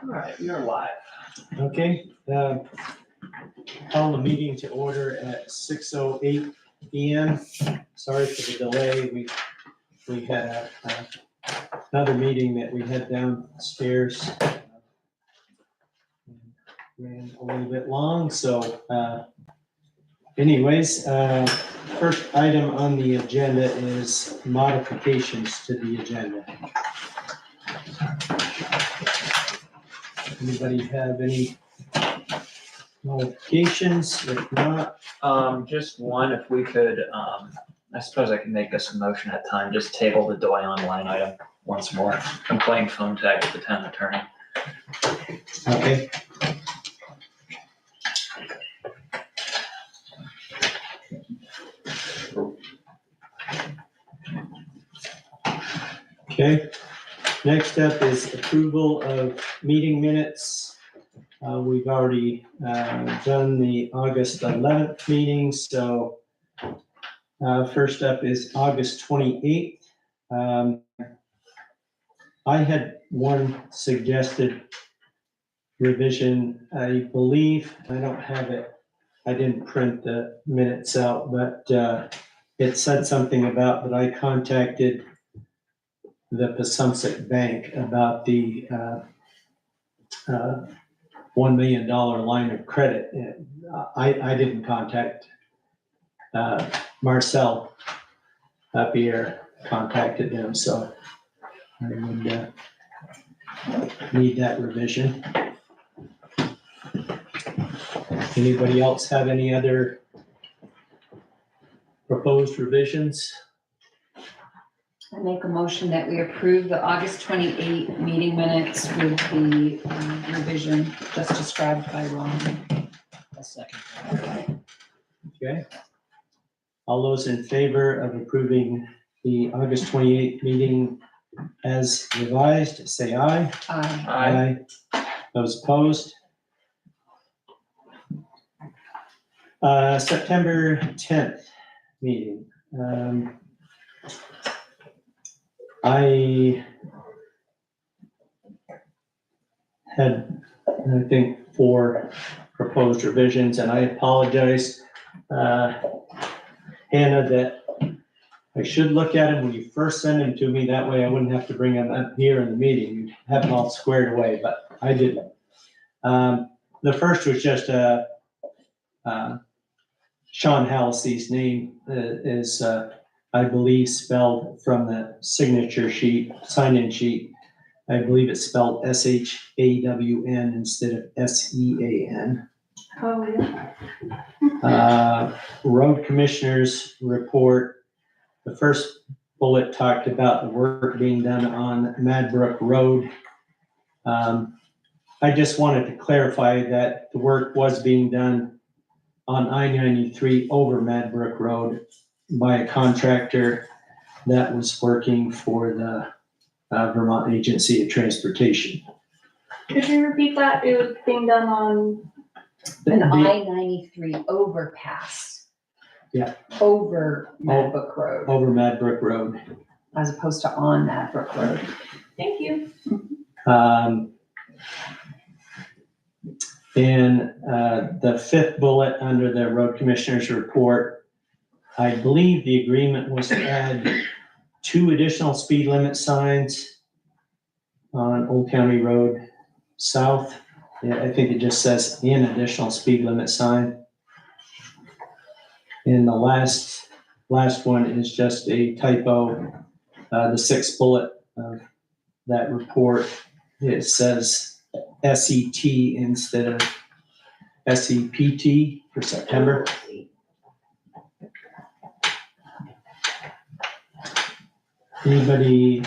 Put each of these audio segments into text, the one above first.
All right, we are live. Okay, call the meeting to order at 6:08 PM. Sorry for the delay. We had another meeting that we had downstairs. Ran a little bit long, so anyways, first item on the agenda is modifications to the agenda. Anybody have any modifications? If not, Just one, if we could, I suppose I can make us a motion at time, just table the Doyon line item once more. I'm playing phone tag with the town attorney. okay. Okay, next up is approval of meeting minutes. We've already done the August 11th meeting, so first up is August 28th. I had one suggested revision. I believe, I don't have it, I didn't print the minutes out, but it said something about that I contacted the Passumpsic Bank about the $1 million line of credit. I didn't contact Marcel Lapierre, contacted him, so I would need that revision. Anybody else have any other proposed revisions? I make a motion that we approve the August 28 meeting minutes with the revision just described by Ron. A second. Okay. All those in favor of approving the August 28th meeting as revised, say aye. Aye. Aye. Those opposed? September 10th meeting. I had, I think, 4 proposed revisions, and I apologize, Hannah, that I should look at them when you first send them to me. That way I wouldn't have to bring them up here in the meeting. You'd have them all squared away, but I didn't. The first was just Sean Halsey's name is, I believe, spelled from the signature sheet, sign-in sheet. I believe it's spelled SHAWN instead of SEAN. Oh, yeah. Road Commissioners report, the first bullet talked about the work being done on Madbrook Road. I just wanted to clarify that the work was being done on I-93 over Madbrook Road by a contractor that was working for the Vermont Agency of Transportation. Could you repeat that? It was being done on, An The- I-93 overpass. Yeah. Over Madbrook Road, Over Madbrook Road. as opposed to on Madbrook Road. thank you. And the 5th bullet under the Road Commissioners report, I believe the agreement was to add 2 additional speed limit signs on Old County Road South. Yeah, I think it just says an additional speed limit sign. And the last one is just a typo. The 6th bullet of that report, it says SET instead of SEPT for September. Anybody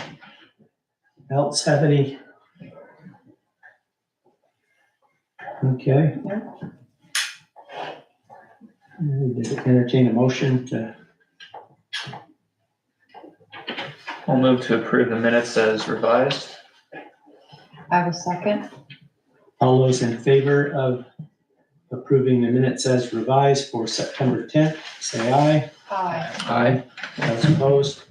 else have any? Okay. Entertain a motion to, We'll move to approve the minutes as revised. I will second. all those in favor of approving the minutes as revised for September 10th, say aye. Aye. Aye. Those opposed?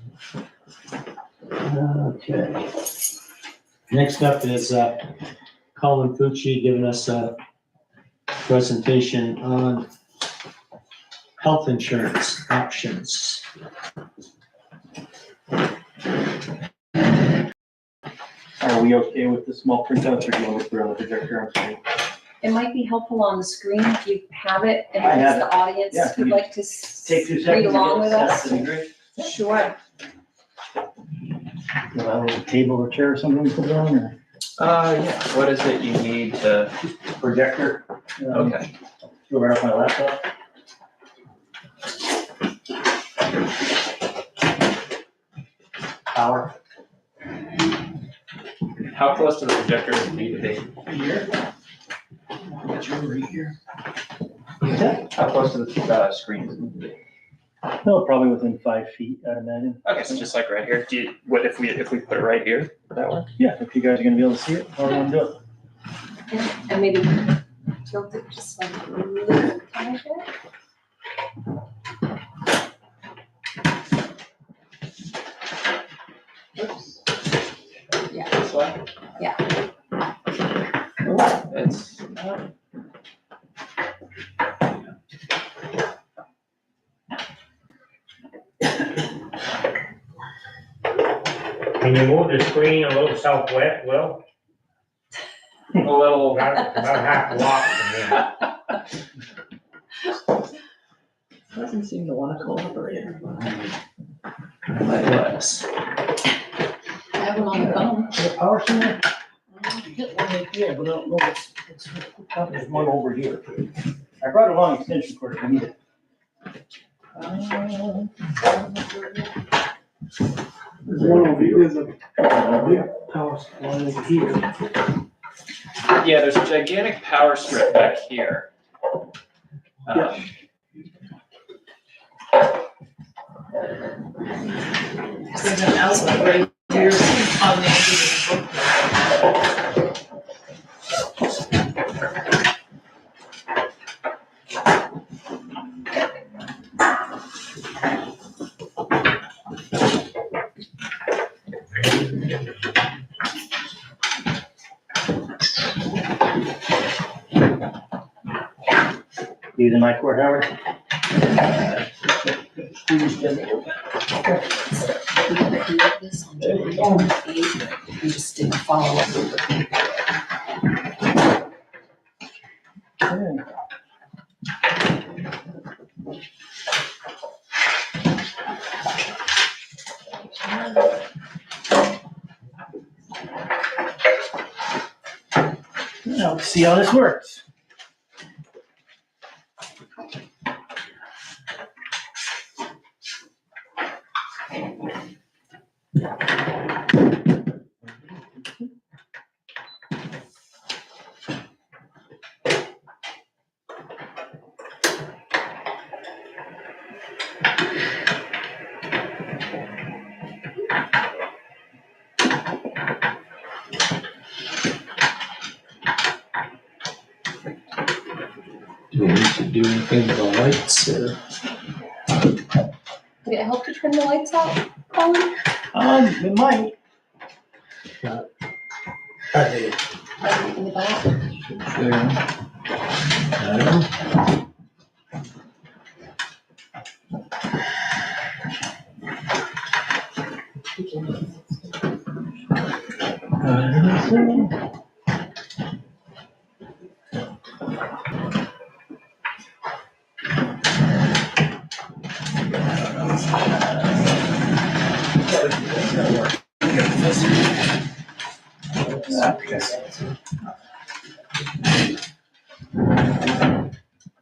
Okay. Next up is Colin Fucci giving us a presentation on health insurance options. Are we okay with the small printouts, or do you want to put it on the projector on screen? It might be helpful on the screen if you have it, and I have if the audience Yeah, would like to Take 2 read seconds. to along get with it set, us. that'd be great. Sure. You have a little table or chair or something to put it on, or? Yeah, what is it you need to, Projector. okay. Go right off my laptop. Power. How close to the projector does it need to be? Here. Got you right here. How close to the screen does it need to be? No, probably within 5 feet, I'd imagine. Okay, so just like right here, what if we put it right here, would that work? Yeah, if you guys are gonna be able to see it, how do you want to do it? And maybe tilt it just like a little tiny bit. Oops. Yeah, This way? Yeah. Oh, it's, Can you move the screen a little southwest, Will? a little, About half a block from there. doesn't seem to want to cooperate. Yes. I have one on the phone. The power center? You get one right there, but I don't know what's, there's one over here. I brought a long extension cord if you need it. There's one over here, there's a power supply over here. Yeah, there's a gigantic power strip back here. Yeah. There's an outlet right here on the edge of the book. Using my cord, Howard? We can create this on the we just didn't follow up with the Now, let's see how this works. Do we need to do anything with the lights or? Did it help to turn the lights out, Colin? It might. I did. In the back?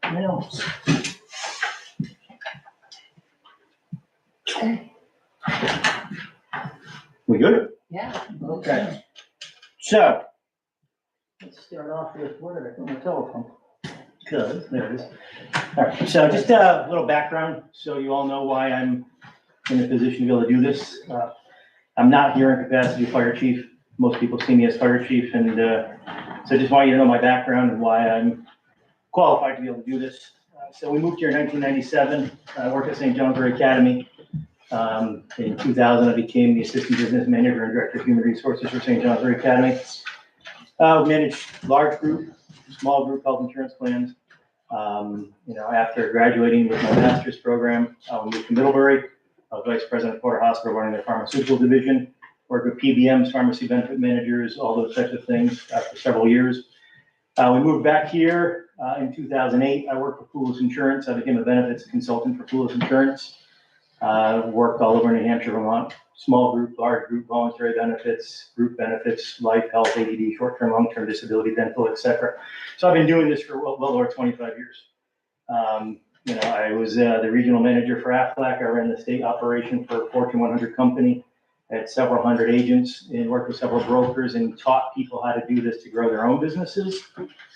Now, Okay. we good? Yeah. Okay. So, let's start off with, where did I put my telephone? Because, there it is. All right, so just a little background, so you all know why I'm in a position to be able to do this. I'm not here in capacity of fire chief. Most people see me as fire chief, and so I just want you to know my background and why I'm qualified to be able to do this. So we moved here in 1997. I worked at St. John's Wort Academy. In 2000, I became the assistant business manager and director of human resources for St. John's Wort Academy. Manage large group, small group health insurance plans. After graduating with my master's program, I moved to Middlebury. I was vice president of Porter Hospital running their pharmaceutical division, worked with PBMs, pharmacy benefit managers, all those types of things for several years. We moved back here in 2008. I worked for Poulos Insurance. I became a benefits consultant for Poulos Insurance. Worked all over New Hampshire, Vermont, small group, large group, voluntary benefits, group benefits, life, health, ADD, short-term, long-term disability, dental, etc. So I've been doing this for well over 25 years. I was the regional manager for Aflac. I ran the state operation for a Fortune 100 company. I had several hundred agents and worked with several brokers and taught people how to do this to grow their own businesses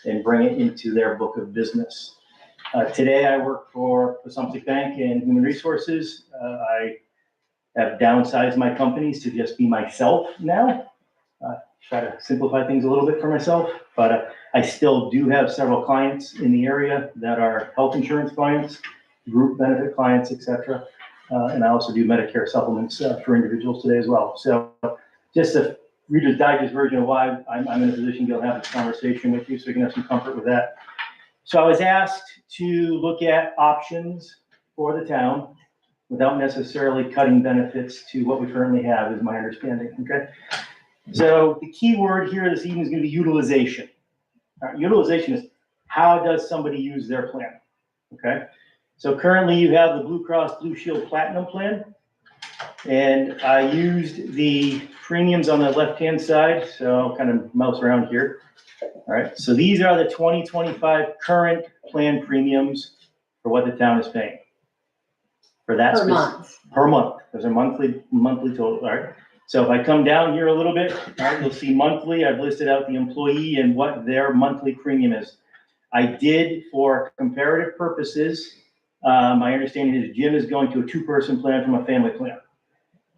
and bring it into their book of business. Today I work for Selectboard Bank and Human Resources. I have downsized my companies to just be myself now. Try to simplify things a little bit for myself, but I still do have several clients in the area that are health insurance clients, group benefit clients, etc. And I also do Medicare supplements for individuals today as well. So just a Reader's Digest version of why I'm in a position to have this conversation with you so you can have some comfort with that. So I was asked to look at options for the town without necessarily cutting benefits to what we currently have, is my understanding, okay? So the key word here this evening is going to be utilization. Utilization is how does somebody use their plan, okay? So currently you have the Blue Cross Blue Shield Platinum plan, and I used the premiums on the left-hand side, so I'll kind of mouse around here. All right, so these are the 2025 current plan premiums for what the town is paying. For that Per month. Per month, those are monthly total, all right? So if I come down here a little bit, all right, you'll see monthly, I've listed out the employee and what their monthly premium is. I did, for comparative purposes, my understanding is Jim is going to a two-person plan from a family plan.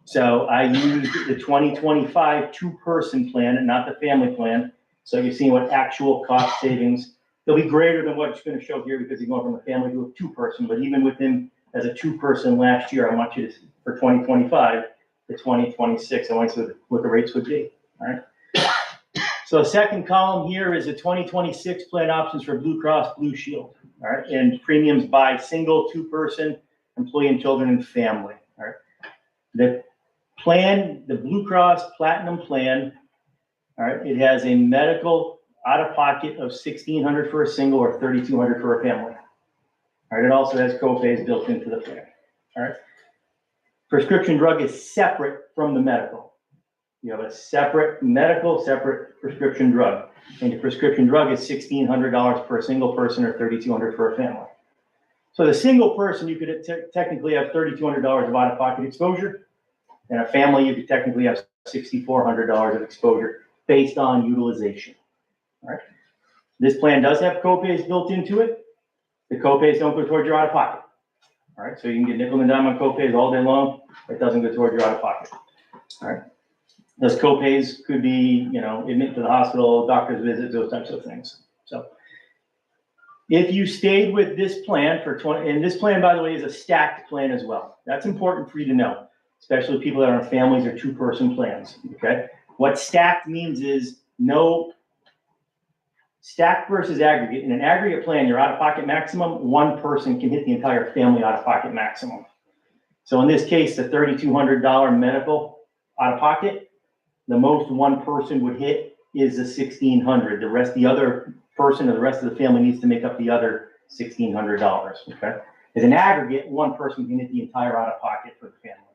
So I used the 2025 two-person plan and not the family plan. So you're seeing what actual cost savings, they'll be greater than what's going to show here because you're going from a family to a two-person, but even with him as a two-person last year, I want you to, for 2025 to 2026, I want you to see what the rates would be, all right? So the second column here is the 2026 plan options for Blue Cross Blue Shield, all right? And premiums by single, two-person, employee and children and family, all right? The plan, the Blue Cross Platinum plan, all right, it has a medical out-of-pocket of $1,600 for a single or $3,200 for a family. All right, it also has co-pays built into the plan. All right, prescription drug is separate from the medical. You have a separate medical, separate prescription drug, and the prescription drug is $1,600 per single person or $3,200 for a family. So the single person, you could technically have $3,200 of out-of-pocket exposure, and a family, you could technically have $6,400 of exposure based on utilization. All right. This plan does have copays built into it. The copays don't go towards your out-of-pocket. All right, so you can get nickel and dime on copays all day long. It doesn't go towards your out-of-pocket. All right. Those copays could be, admit to the hospital, doctor's visits, those types of things. So if you stayed with this plan for 20, and this plan, by the way, is a stacked plan as well. That's important for you to know, especially people that are in families or two-person plans, okay? What stacked means is no stacked versus aggregate. In an aggregate plan, your out-of-pocket maximum, one person can hit the entire family out-of-pocket maximum. So in this case, the $3,200 medical out-of-pocket, the most one person would hit is the $1,600. The other person or the rest of the family needs to make up the other $1,600, okay? As an aggregate, one person can hit the entire out-of-pocket for the family.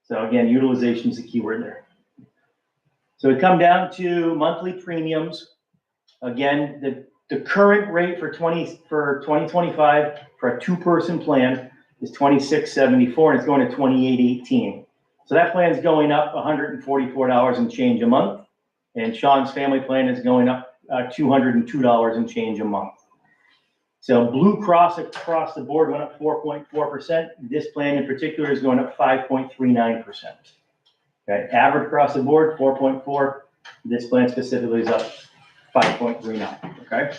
So again, utilization is the key word there. So we come down to monthly premiums. Again, the current rate for 2025 for a two-person plan is $2,674, and it's going to $2,818. So that plan is going up $144 and change a month, and Sean's family plan is going up $202 and change a month. So Blue Cross across the board went up 4.4%. This plan in particular is going up 5.39%. Okay, average across the board, 4.4. This plan specifically is up 5.39, okay?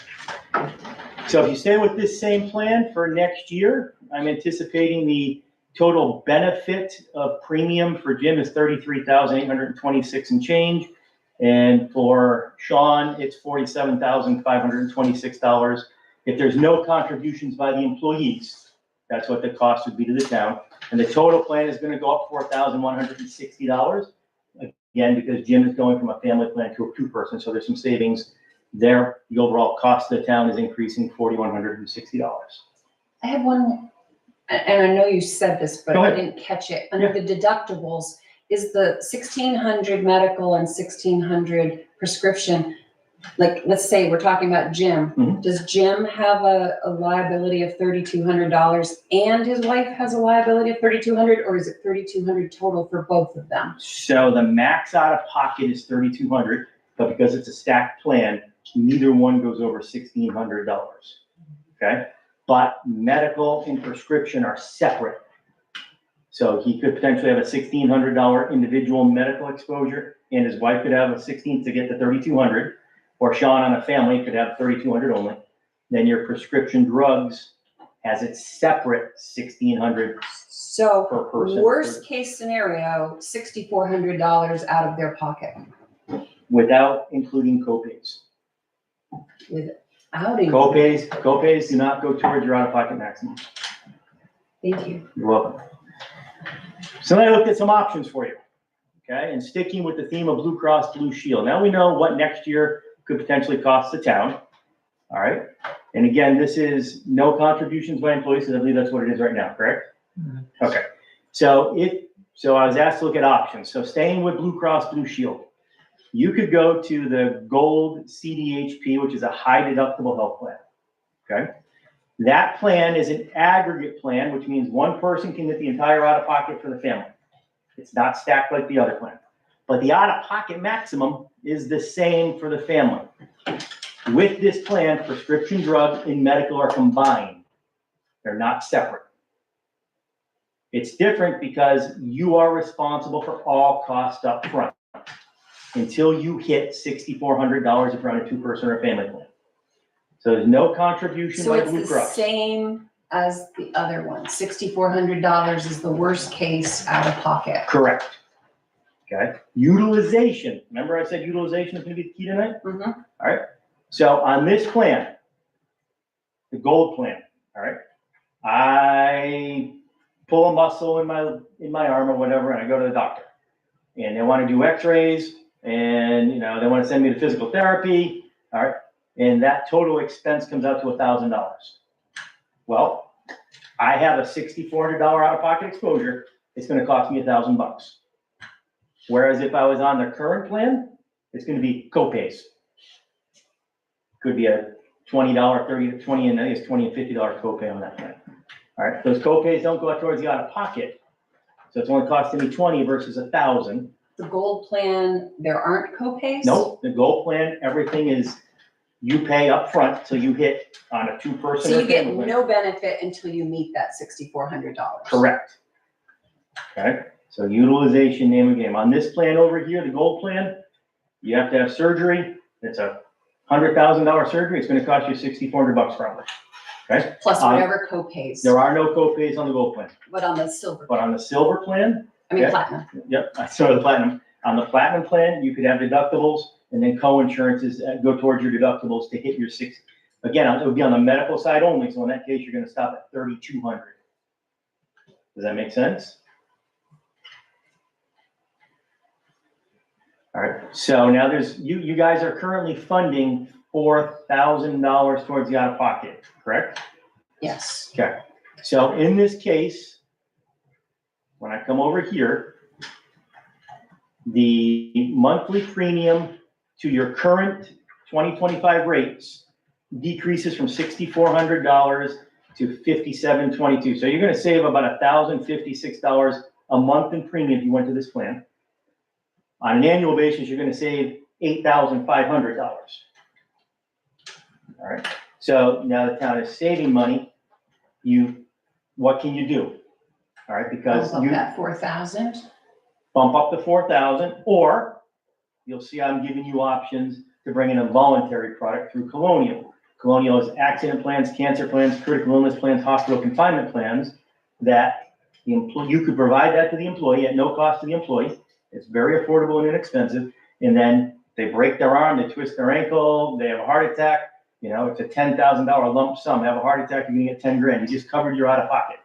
So if you stay with this same plan for next year, I'm anticipating the total benefit of premium for Jim is $33,826 and change. And for Sean, it's $47,526. If there's no contributions by the employees, that's what the cost would be to the town. And the total plan is gonna go up $4,160. Again, because Jim is going from a family plan to a two-person, so there's some savings there. The overall cost of the town is increasing $4,160. I have one, and I know you said this, but Go I ahead. didn't catch it. Under the deductibles, is the 1,600 medical and 1,600 prescription, like, let's say we're talking about Jim. Mhm. Does Jim have a liability of $3,200 and his wife has a liability of 3,200, or is it 3,200 total for both of them? So the max out of pocket is $3,200, but because it's a stacked plan, neither one goes over $1,600. Okay? But medical and prescription are separate. So he could potentially have a $1,600 individual medical exposure, and his wife could have a 16 to get to 3,200, or Sean on a family could have 3,200 only. Then your prescription drugs has its separate 1,600 So per person. worst case scenario, $6,400 out of their pocket Without including copays. without. Copays do not go towards your out-of-pocket maximum. Thank you. You're welcome. So then I looked at some options for you, okay? And sticking with the theme of Blue Cross Blue Shield. Now we know what next year could potentially cost the town, all right? And again, this is no contributions by employees, because I believe that's what it is right now, correct? Okay, so I was asked to look at options. So staying with Blue Cross Blue Shield, you could go to the Gold CDHP, which is a high deductible health plan, okay? That plan is an aggregate plan, which means one person can get the entire out-of-pocket for the family. It's not stacked like the other plan. But the out-of-pocket maximum is the same for the family. With this plan, prescription drugs and medical are combined. They're not separate. It's different because you are responsible for all costs up front until you hit $6,400 if you're on a two-person or family plan. So there's no contribution So by it's Blue the Cross. same as the other one. $6,400 is the worst case out of pocket. Correct. Okay, utilization. Remember I said utilization is gonna be the key tonight? Mhm. All right, so on this plan, the gold plan, all right, I pull a muscle in my arm or whatever, and I go to the doctor. And they wanna do x-rays, and they wanna send me to physical therapy, all right? And that total expense comes out to $1,000. Well, I have a $6,400 out-of-pocket exposure, it's gonna cost me $1,000. Whereas if I was on the current plan, it's gonna be copays. Could be a $20, $30, $20, and I think it's $20 and $50 copay on that plan. All right, those copays don't go out towards the out-of-pocket, so it's only costing me $20 versus $1,000. The gold plan, there aren't co-pays? Nope, the gold plan, everything is, you pay up front till you hit on a two-person. So or you get family plan. no benefit until you meet that $6,400? Correct. Okay, so utilization, name of the game. On this plan over here, the gold plan, you have to have surgery. It's a $100,000 surgery. It's gonna cost you $6,400 probably. Okay, Plus whatever co-pays, there are no copays on the gold plan, but on the silver, but on the silver plan, I mean okay. platinum. Yep, so the platinum. On the platinum plan, you could have deductibles and then co-insurances go towards your deductibles to hit your six. Again, it would be on the medical side only, so in that case, you're gonna stop at $3,200. Does that make sense? All right, so now you guys are currently funding $4,000 towards the out-of-pocket, correct? Yes. Okay, so in this case, when I come over here, the monthly premium to your current 2025 rates decreases from $6,400 to $5,722. So you're gonna save about $1,056 a month in premium if you went to this plan. On an annual basis, you're gonna save $8,500. All right, so now the town is saving money. What can you do? All right, because Bump you up that 4,000. bump up to 4,000, or you'll see I'm giving you options to bring in a voluntary product through Colonial. Colonial is accident plans, cancer plans, critical illness plans, hospital confinement plans that you could provide that to the employee at no cost to the employee. It's very affordable and inexpensive. And then they break their arm, they twist their ankle, they have a heart attack, you know, it's a $10,000 lump sum, have a heart attack, you're gonna get 10 grand, you just covered your out of pocket.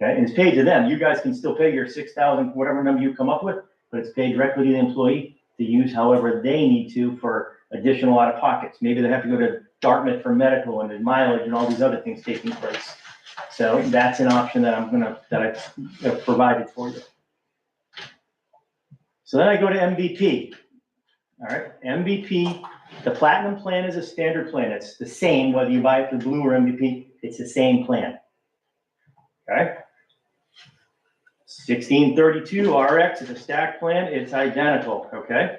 Okay, and it's paid to them, you guys can still pay your 6,000, whatever number you come up with, but it's paid directly to the employee to use however they need to for additional out of pockets. Maybe they have to go to Dartmouth for medical and mileage and all these other things taking place. So that's an option that I've provided for you. So then I go to MVP. All right, MVP, the platinum plan is a standard plan. It's the same whether you buy it through Blue or MVP, it's the same plan. Okay. 1632 RX is a stack plan, it's identical, okay?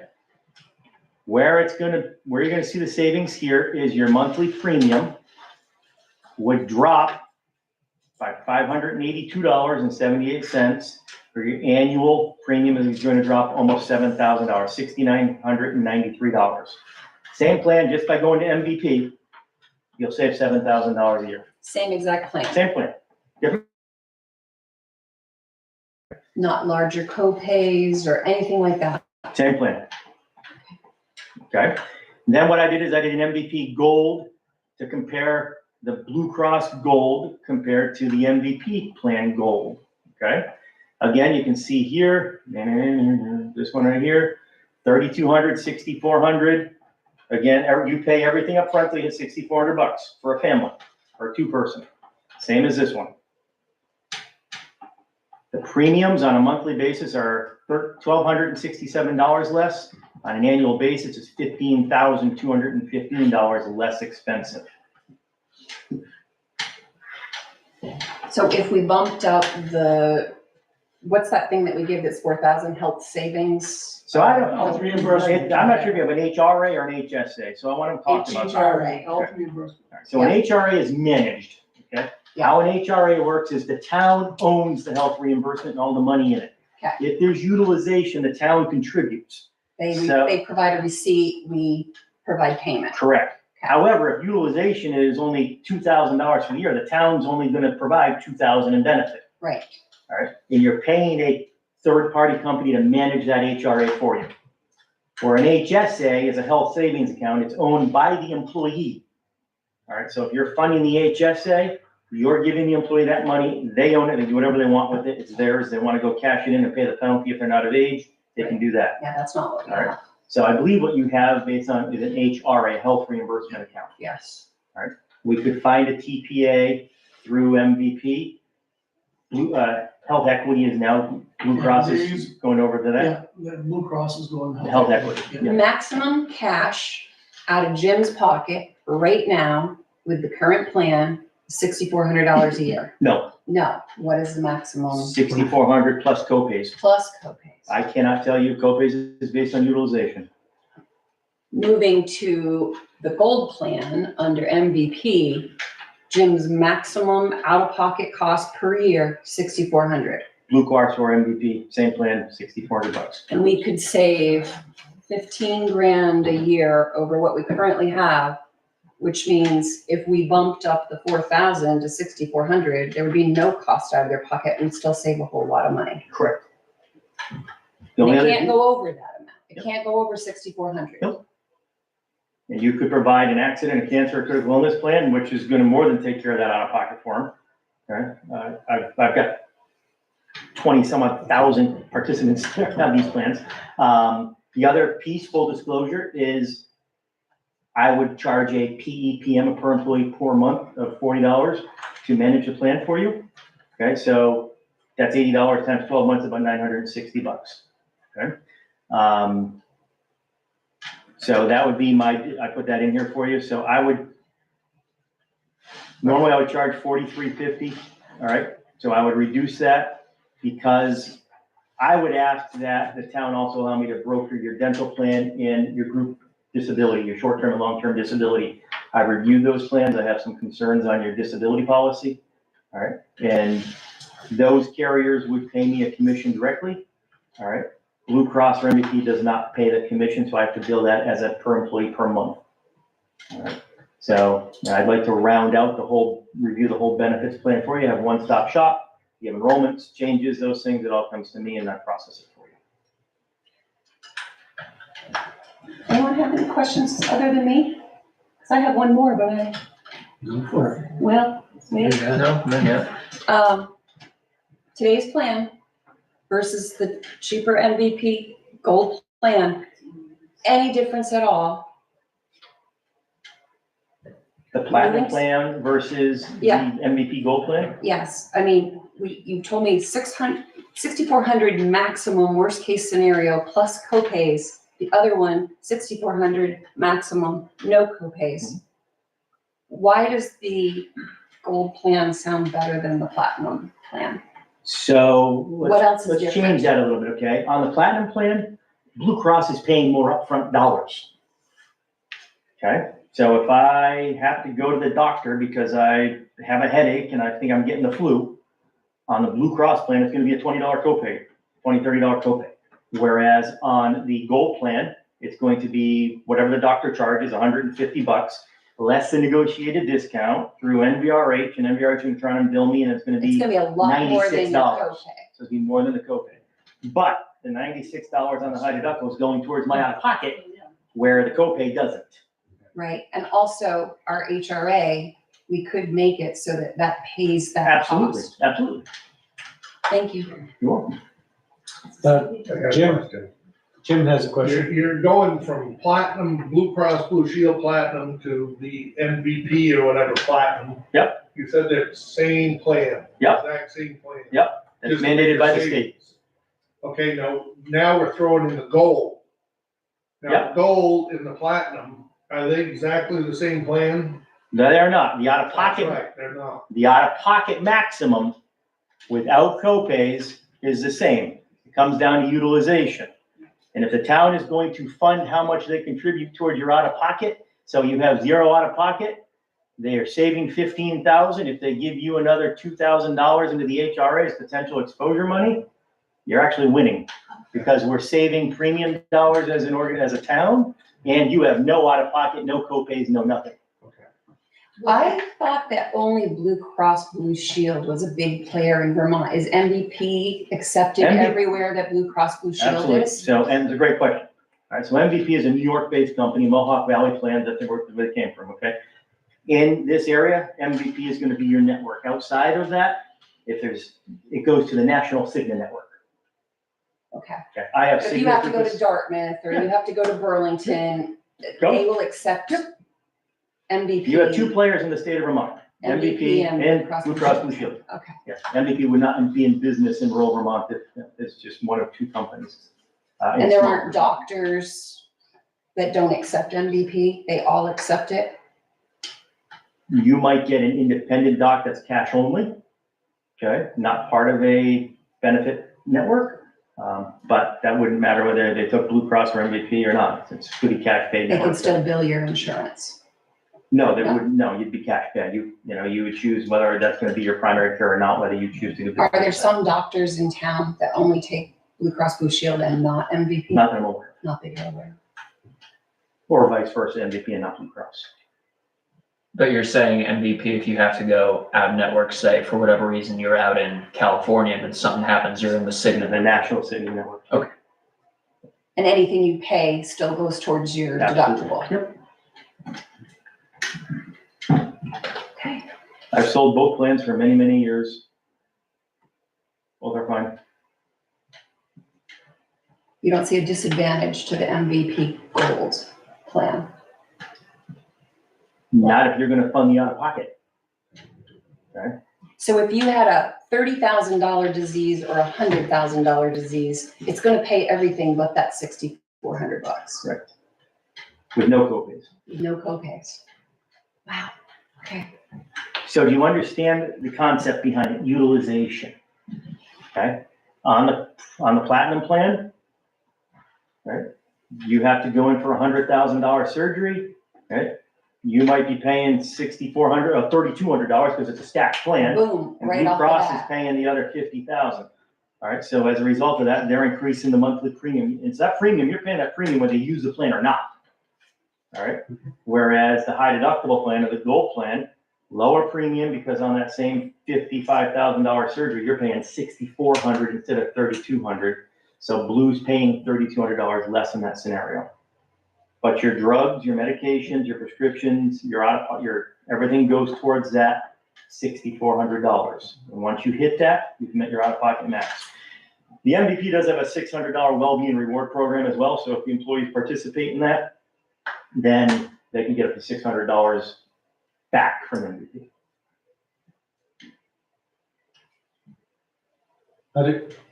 Where you're gonna see the savings here is your monthly premium would drop by $582.78. For your annual premium is going to drop almost $7,000, $6,993. Same plan, just by going to MVP, you'll save $7,000 a year. Same exact plan, Same plan, different, not larger co-pays or anything like that. same plan. Okay, and then what I did is I did an MVP Gold to compare the Blue Cross Gold compared to the MVP plan Gold, okay? Again, you can see here, this one right here, 3,200, 6,400. Again, you pay everything up front, so you get $6,400 for a family, or a two-person. Same as this one. The premiums on a monthly basis are $1,267 less. On an annual basis, it's $15,215 less expensive. So if we bumped up what's that thing that we give that's 4,000 health savings? So I don't, Health reimbursement. I'm not sure if you have an HRA or an HSA, so I want to talk about that. HRA. Health reimbursement. So an HRA is managed, okay? Yeah. How an HRA works is the town owns the health reimbursement and all the money in it. Okay. If there's utilization, the town contributes. They provide a receipt, we provide payment. Correct. Okay. However, if utilization is only $2,000 for the year, the town's only gonna provide $2,000 in benefit, Right, all right? And you're paying a third-party company to manage that HRA for you. Or an HSA is a health savings account, it's owned by the employee. All right, so if you're funding the HSA, you're giving the employee that money, they own it, they do whatever they want with it, it's theirs, they wanna go cash it in and pay the penalty if they're not of age, they can do that. yeah, that's not what we All right. have. So I believe what you have based on is an HRA, health reimbursement account. Yes. We could find a TPA through MVP. Health Equity is now, Blue Cross is going over to that. Yeah, the Blue Cross is going. Health Equity, Yeah. The maximum cash out of Jim's pocket right now with the current plan, $6,400 a year. No, No, what is the maximum 6,400 plus copays. plus co-pays? I cannot tell you, copays is based on utilization. Moving to the gold plan under MVP, Jim's maximum out-of-pocket cost per year, $6,400. Blue Cross or MVP, same plan, $6,400. And we could save 15 grand a year over what we currently have, which means if we bumped up the 4,000 to 6,400, there would be no cost out of their pocket. We'd still save a whole lot of money. Correct. The And only it other can't thing- go over that amount. It can't go over 6,400. Nope. And you could provide an accident, a cancer, or critical illness plan, which is gonna more than take care of that out of pocket for them. Okay, I've got 20 some odd thousand participants that have these plans. The other piece, full disclosure, is I would charge a PEPM, a per employee per month of $40 to manage the plan for you. Okay, so that's $80 times 12 months, about $960. Okay. So that would be I put that in here for you. So normally I would charge $43.50. All right. So I would reduce that because I would ask that the town also allow me to broker your dental plan and your group disability, your short-term and long-term disability. I reviewed those plans. I have some concerns on your disability policy. All right. And those carriers would pay me a commission directly. All right. Blue Cross or MVP does not pay the commission, so I have to bill that as a per employee per month. All right. So I'd like to round out review the whole benefits plan for you, have one-stop shop. You have enrollments, changes, those things, it all comes to me and I process it for you. Anyone have any questions other than me? Because I have one more, but Go for it. well, maybe. No, not yet. Today's plan versus the cheaper MVP gold plan, any difference at all? The platinum Links? plan versus the Yeah. MVP gold plan? Yes, I mean, you told me 6,400 maximum, worst case scenario, plus copays. The other one, 6,400 maximum, no copays. Why does the gold plan sound better than the platinum plan? So What else is let's different? change that a little bit, okay? On the platinum plan, Blue Cross is paying more upfront dollars. Okay, so if I have to go to the doctor because I have a headache and I think I'm getting the flu, on the Blue Cross plan, it's gonna be a $20 copay, $30 copay. Whereas on the gold plan, it's going to be whatever the doctor charges, $150, less the negotiated discount through NVRH, and NVRH is trying to bill me, and it's gonna It's be gonna be a lot more than your $96. copay. So it'd be more than the copay. But the $96 on the high deductible is going towards my out-of-pocket, where the copay doesn't. Right, and also our HRA, we could make it so that that pays that Absolutely, cost. absolutely. Thank you. You're welcome. Jim, Jim has a question. You're going from platinum, Blue Cross Blue Shield platinum to the MVP or whatever platinum. Yep. You said they're same plan. Yep. Exact same plan. Yep. That's Just mandated by the savings. state. Okay, now we're throwing in the gold. Now, Yep. the gold and the platinum, are they exactly the same plan? No, they're not. The That's out-of-pocket, right, they're not. the out-of-pocket maximum without copays is the same. It comes down to utilization. And if the town is going to fund how much they contribute towards your out-of-pocket, so you have zero out-of-pocket, they are saving $15,000. If they give you another $2,000 into the HRA as potential exposure money, you're actually winning, because we're saving premium dollars as a town, and you have no out-of-pocket, no copays, no nothing. I thought that only Blue Cross Blue Shield was a big player in Vermont. Is MVP accepted MVP everywhere that Blue Cross Blue Shield Absolutely. is? So, and it's a great question. All right, so MVP is a New York-based company, Mohawk Valley Plan, that's where it came from, okay? In this area, MVP is gonna be your network. Outside of that, it goes to the National Cigna Network. Okay. Okay, I have If you have to Cigna go for to Dartmouth or you have to go to Burlington, Go. they will accept MVP. You have two players in the state of Vermont, MVP and Blue Cross Blue Shield. Okay. Yes, MVP would not be in business in rural Vermont. It's just one of two companies. And there aren't doctors that don't accept MVP, they all accept it? You might get an independent doc that's cash only, okay, not part of a benefit network. But that wouldn't matter whether they took Blue Cross or MVP or not. It's pretty cash paid They can network. still bill your insurance. No, they wouldn't, no, you'd be cash paid. You would choose whether that's gonna be your primary care or not, whether you choose to do. Are there some doctors in town that only take Blue Cross Blue Shield and not MVP? Not that I'm aware, Not that you're aware. or vice versa, MVP and not Blue Cross. But you're saying MVP, if you have to go out of network, say, for whatever reason, you're out in California and then something happens, you're in the Cigna. The National Cigna Network. And anything you pay still goes towards your Absolutely. deductible. Yep. Okay. I've sold both plans for many, many years. Both are fine. You don't see a disadvantage to the MVP Gold plan? Not if you're gonna fund the out-of-pocket. Okay, So if you had a $30,000 disease or a $100,000 disease, it's gonna pay everything but that $6,400. correct. With no copays. No copays. Wow, okay. So do you understand the concept behind it? Utilization? Okay, on the platinum plan, right? You have to go in for $100,000 surgery, right? You might be paying $6,400 or $3,200 because it's a stacked plan. Boom, And right Blue off the Cross is bat. paying the other $50,000. All right, so as a result of that, they're increasing the monthly premium. It's that premium, you're paying that premium whether you use the plan or not. All right, whereas the high deductible plan or the gold plan, lower premium because on that same $55,000 surgery, you're paying $6,400 instead of $3,200. So Blue's paying $3,200 less in that scenario. But your drugs, your medications, your prescriptions, everything goes towards that $6,400. And once you hit that, you've met your out-of-pocket max. The MVP does have a $600 well-being reward program as well, so if the employees participate in that, then they can get up to $600 back from MVP.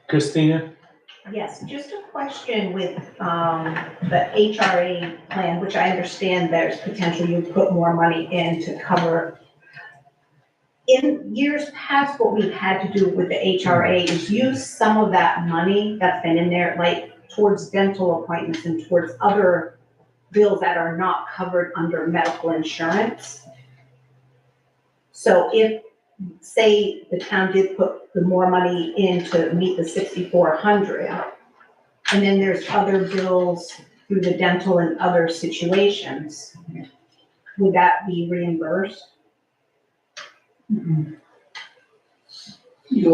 Christina? Yes, just a question with the HRA plan, which I understand there's potential you put more money in to cover. In years past, what we've had to do with the HRA is use some of that money that's been in there, like towards dental appointments and towards other bills that are not covered under medical insurance. So if, say, the town did put the more money in to meet the 6,400, and then there's other bills through the dental and other situations, would that be reimbursed? You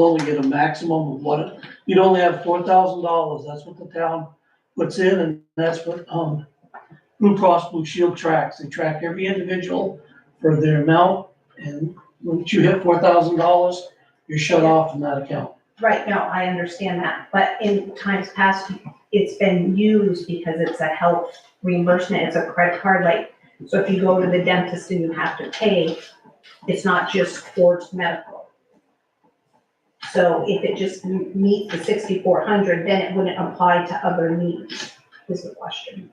only get a maximum of what, you'd only have $4,000, that's what the town puts in, and that's what, Blue Cross Blue Shield tracks, they track every individual for their amount, and once you hit $4,000, you're shut off from that account. Right, no, I understand that, but in times past, it's been used because it's a health reimbursement, it's a credit card, like, so if you go to the dentist and you have to pay, it's not just towards medical. So if it just meets the 6,400, then it wouldn't apply to other needs, is the question.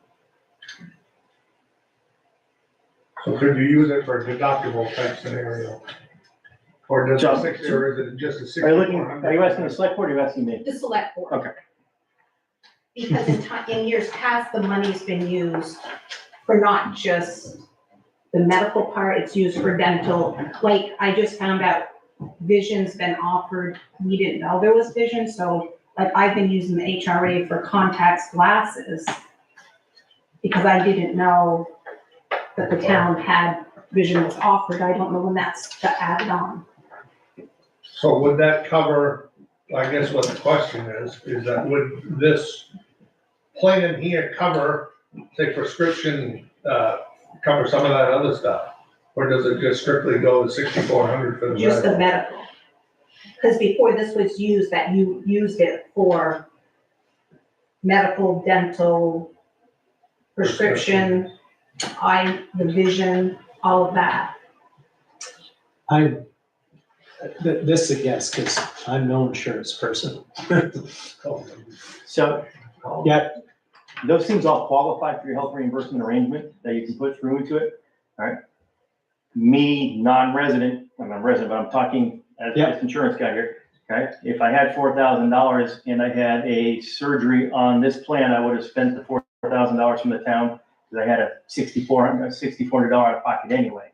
So could you use it for a deductible type scenario? Or does it six, or is it just a six? Are you asking the select board or are you asking me? The select board. Okay. Because in years past, the money's been used for not just the medical part, it's used for dental. Like, I just found out vision's been offered, we didn't know there was vision, so like I've been using the HRA for contacts, glasses, because I didn't know that the town had vision was offered. I don't know when that's added on. So would that cover, I guess what the question is that would this plan here cover, say prescription, cover some of that other stuff? Or does it just strictly go to 6,400 for the Just the medical? medical. Because before this was used, that you used it for medical, dental, prescription, the vision, all of that. This is a guess, because I'm no insurance person. So, Yeah, those things all qualify for your health reimbursement arrangement that you can put through into it, all right? Me, non-resident, I'm not a resident, but I'm talking as an insurance guy here, okay? If I had $4,000 and I had a surgery on this plan, I would have spent the $4,000 from the town, because I had a $6,400 out of pocket anyway.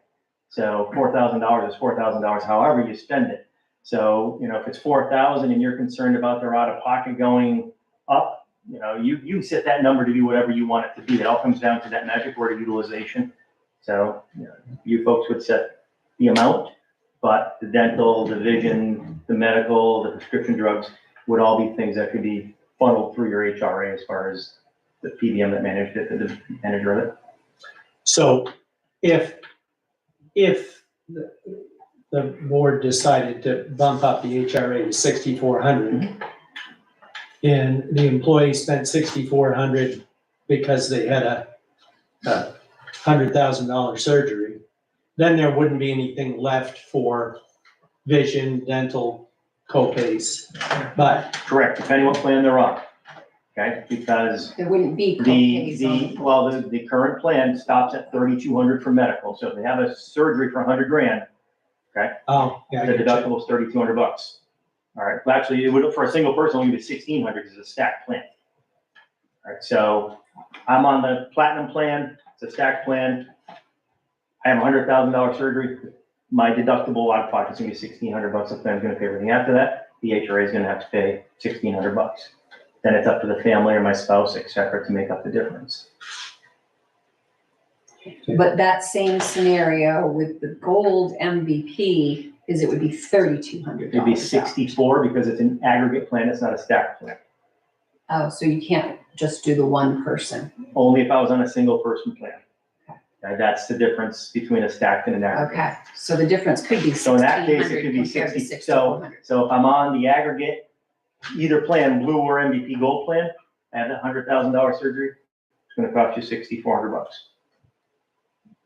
So $4,000 is $4,000, however you spend it. So, if it's $4,000 and you're concerned about their out of pocket going up, you set that number to be whatever you want it to be. It all comes down to that magic word of utilization. So, you folks would set the amount, but the dental, the vision, the medical, the prescription drugs would all be things that could be funneled through your HRA as far as the PBM that managed it, the manager of it. so if the board decided to bump up the HRA to 6,400, and the employee spent 6,400 because they had a $100,000 surgery, then there wouldn't be anything left for vision, dental, co-pays. But Correct, depending what plan they're on, okay? Because There wouldn't be co-pays on. the current plan stops at 3,200 for medical. So if they have a surgery for $100,000, oh, yeah, I the get you. deductible is $3,200. All right, well, actually, it would, for a single person, only be $1,600 because it's a stacked plan. All right, so I'm on the platinum plan, it's a stacked plan. I have a $100,000 surgery. My deductible out of pocket is gonna be $1,600. The plan's gonna pay everything after that. The HRA is gonna have to pay $1,600. Then it's up to the family or my spouse, et cetera, to make up the difference. But that same scenario with the gold MVP is it would be $3,200. It'd be 64 because it's an aggregate plan, it's not a stacked plan. Oh, so you can't just do the one person? Only if I was on a single person plan. That's the difference between a stacked and an aggregate. Okay, so the difference could be So in that case, it 1,600 could be compared to 60. 6,400. So if I'm on the aggregate, either plan, blue or MVP gold plan, and a $100,000 surgery, it's gonna cost you $6,400.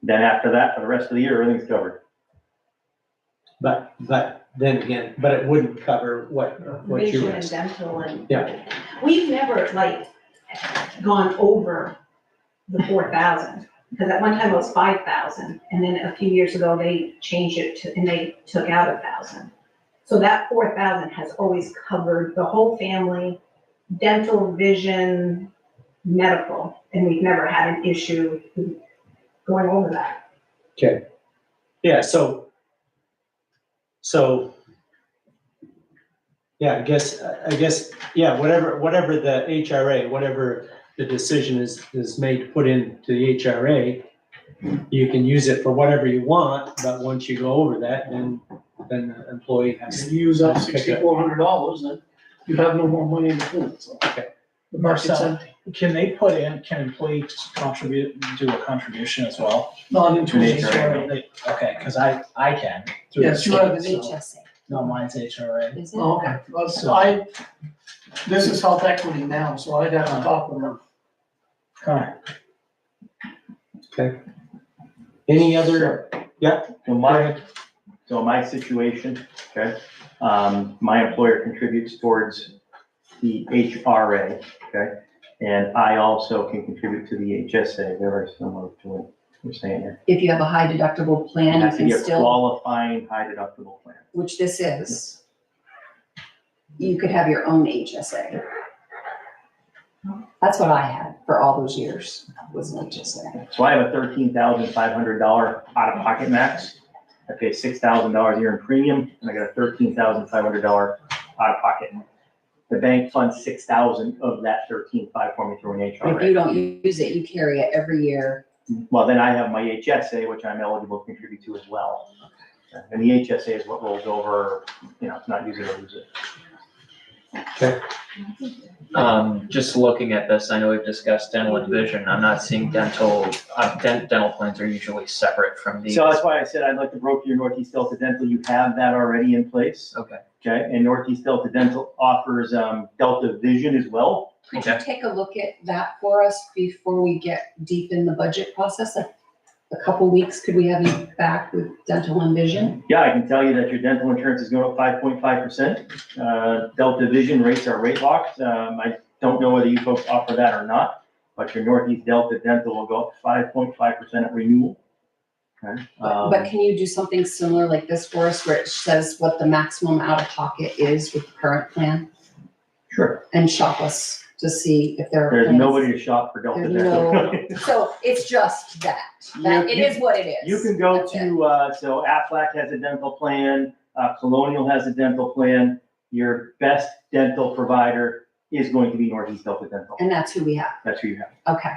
Then after that, for the rest of the year, everything's covered. But then again, but it wouldn't cover what you Vision were. and dental and. Yeah. We've never like gone over the 4,000, because at one time it was 5,000, and then a few years ago, they changed it to, and they took out 1,000. So that 4,000 has always covered the whole family, dental, vision, medical, and we've never had an issue going over that. Okay. Yeah, so, yeah, I guess, yeah, whatever the HRA, whatever the decision is made to put into the HRA, you can use it for whatever you want, but once you go over that, then the employee has If to. you use up Pick up. $6,400, then you have no more money in the pool, so. Okay. The market's Marcel, empty. can employees do a contribution as well? Not into To the the HRA. Okay, because I can. through the Yes, you state. have it. HSA, No, mine's HRA. is it? Oh, okay. Well, so this is health equity now, so I'd have to talk with them. Alright, Any other, So my situation, okay, my employer contributes towards the HRA, okay? And I also can contribute to the HSA, they're very similar to what you're saying here. If you have a high deductible It plan, you has to can be a still, qualifying high deductible plan. which this is, you could have your own HSA. That's what I had for all those years, was an HSA. So I have a $13,500 out-of-pocket max. I pay $6,000 a year in premium, and I got a $13,500 out-of-pocket. The bank funds 6,000 of that 13,500 for me through an But if HRA. you don't use it, you carry it every year. Well, then I have my HSA, which I'm eligible to contribute to as well. And the HSA is what rolls over, it's not use it or lose it. Just looking at this, I know we've discussed dental and vision. I'm not seeing dental plans are usually separate from these. So that's why I said I'd like to broker your Northeast Delta Dental. You have that already in place. Okay. Okay, and Northeast Delta Dental offers Delta Vision as well. Could you take a look at that for us before we get deep in the budget process? Like a couple weeks, could we have you back with dental and vision? Yeah, I can tell you that your dental insurance is going up 5.5%. Delta Vision rates are rate locked. I don't know whether you folks offer that or not, but your Northeast Delta Dental will go up 5.5% at renewal. Okay. But can you do something similar like this for us where it says what the maximum out of pocket is with the current plan? Sure. And shop us to see if there are. There's plans. nobody to shop for Delta There's Dental. no, so it's just that, it is what it is. You can go That's it. to, so Aflac has a dental plan, Colonial has a dental plan. Your best dental provider is going to be Northeast Delta Dental. And that's who we have, That's who you have. okay.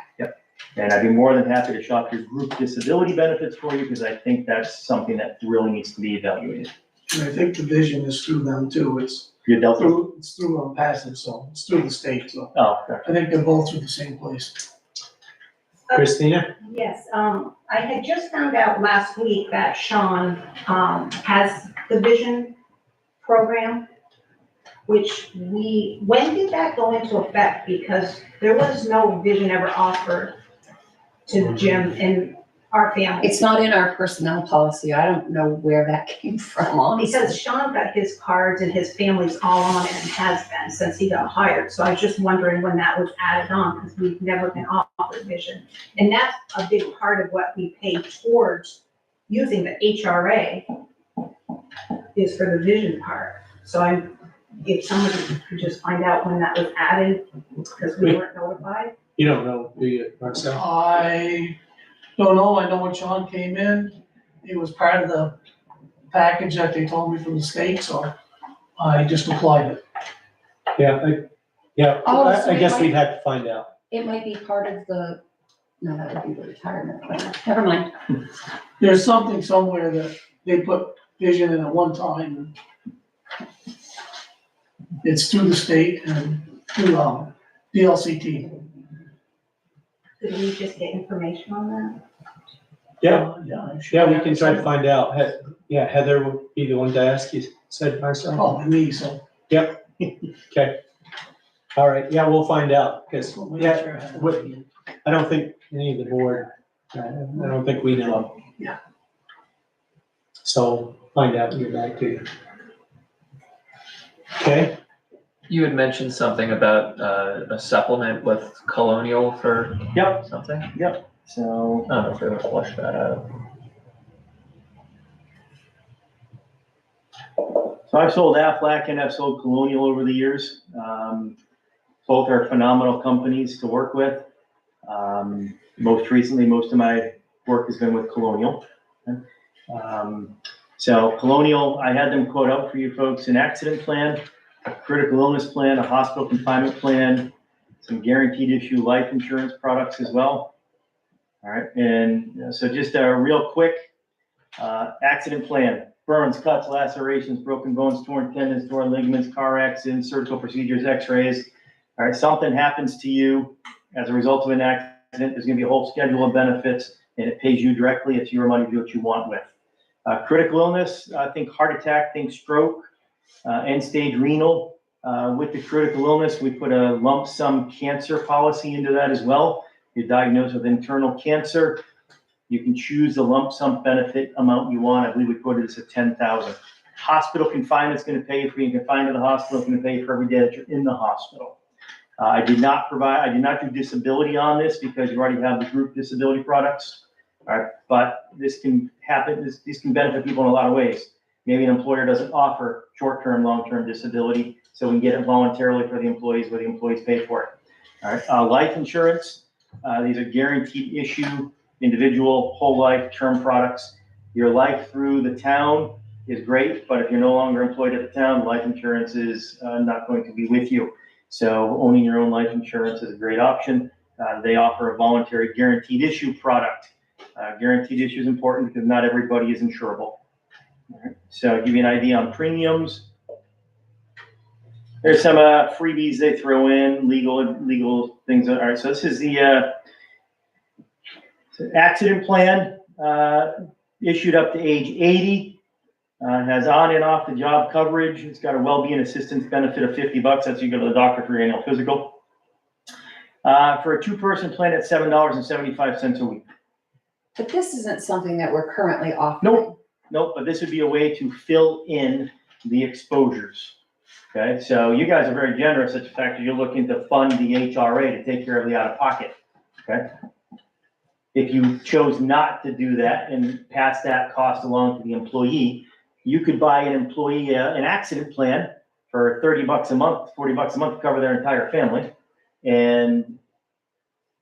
And I'd be more than happy to shop your group disability benefits for you, because I think that's something that really needs to be evaluated. And I think the vision is through them too. It's Your Delta, through passive, so it's through the state, so oh, gotcha. I think they're both through the same place. Christina? Yes, I had just found out last week that Sean, has the vision program, which when did that go into effect? Because there was no vision ever offered to Jim and our family. It's not in our personnel policy, I don't know where that came from, honestly. Because Sean got his cards and his family's all on it and has been since he got hired. So I was just wondering when that was added on, because we've never been offered vision. And that's a big part of what we pay towards using the HRA is for the vision part. So if someone could just find out when that was added, because we weren't notified. You don't know, do you, Marcel? I don't know, I know when Sean came in, it was part of the package that they told me from the state, so I just applied it. Yeah, Oh, so I it guess might- we'd have to find out. It might be part of no, that would be the retirement plan, never mind. There's something somewhere that they put vision in at one time. It's through the state and through, DLCT. Could we just get information on that? Yeah, Yeah, we can try to find out. Yeah, Heather would be the one to ask, you said, Marcel? Probably me, so. Yep. Okay. All right, yeah, we'll find out, because, we'll yeah, make sure I have it what- again. I don't think any of the board, I don't think we know. Yeah. So find out and get back to you. Okay, You had mentioned something about a supplement with Colonial for Yep, something? so, I don't know if we would flush that out. so I've sold Aflac and I've sold Colonial over the years. Both are phenomenal companies to work with. Most recently, most of my work has been with Colonial. So Colonial, I had them quote out for you folks, an accident plan, a critical illness plan, a hospital confinement plan, some guaranteed issue life insurance products as well. All right, and so just a real quick accident plan: burns, cuts, lacerations, broken bones, torn tendons, torn ligaments, car accidents, surgical procedures, x-rays. All right, something happens to you as a result of an accident, there's gonna be a whole schedule of benefits, and it pays you directly. It's your money to do what you want with. Critical illness, think heart attack, think stroke, end-stage renal. With the critical illness, we put a lump sum cancer policy into that as well. You're diagnosed with internal cancer, you can choose the lump sum benefit amount you want. I believe we quoted this at $10,000. Hospital confinement is going to pay you for being confined to the hospital. It's going to pay you for every day that you're in the hospital. I did not do disability on this because you already have the group disability products. All right, but this can happen. These can benefit people in a lot of ways. Maybe an employer doesn't offer short-term, long-term disability, so we can get it voluntarily for the employees where the employees pay for it. All right, life insurance. These are guaranteed issue, individual, whole life term products. Your life through the town is great, but if you're no longer employed at the town, life insurance is not going to be with you. So owning your own life insurance is a great option. They offer a voluntary guaranteed issue product. Guaranteed issue is important because not everybody is insurable. All right. So I'll give you an idea on premiums. There's some freebies they throw in, legal things. All right, so this is the accident plan issued up to age 80. Has on and off the job coverage. It's got a well-being assistance benefit of $50. That's you go to the doctor for your annual physical. For a two-person plan at $7.75 a week. But this isn't something that we're currently offering. Nope, but this would be a way to fill in the exposures. Okay, so you guys are very generous at the fact that you're looking to fund the HRA to take care of the out-of-pocket. Okay. If you chose not to do that and pass that cost along to the employee, you could buy an employee an accident plan for $30 a month, $40 a month to cover their entire family. And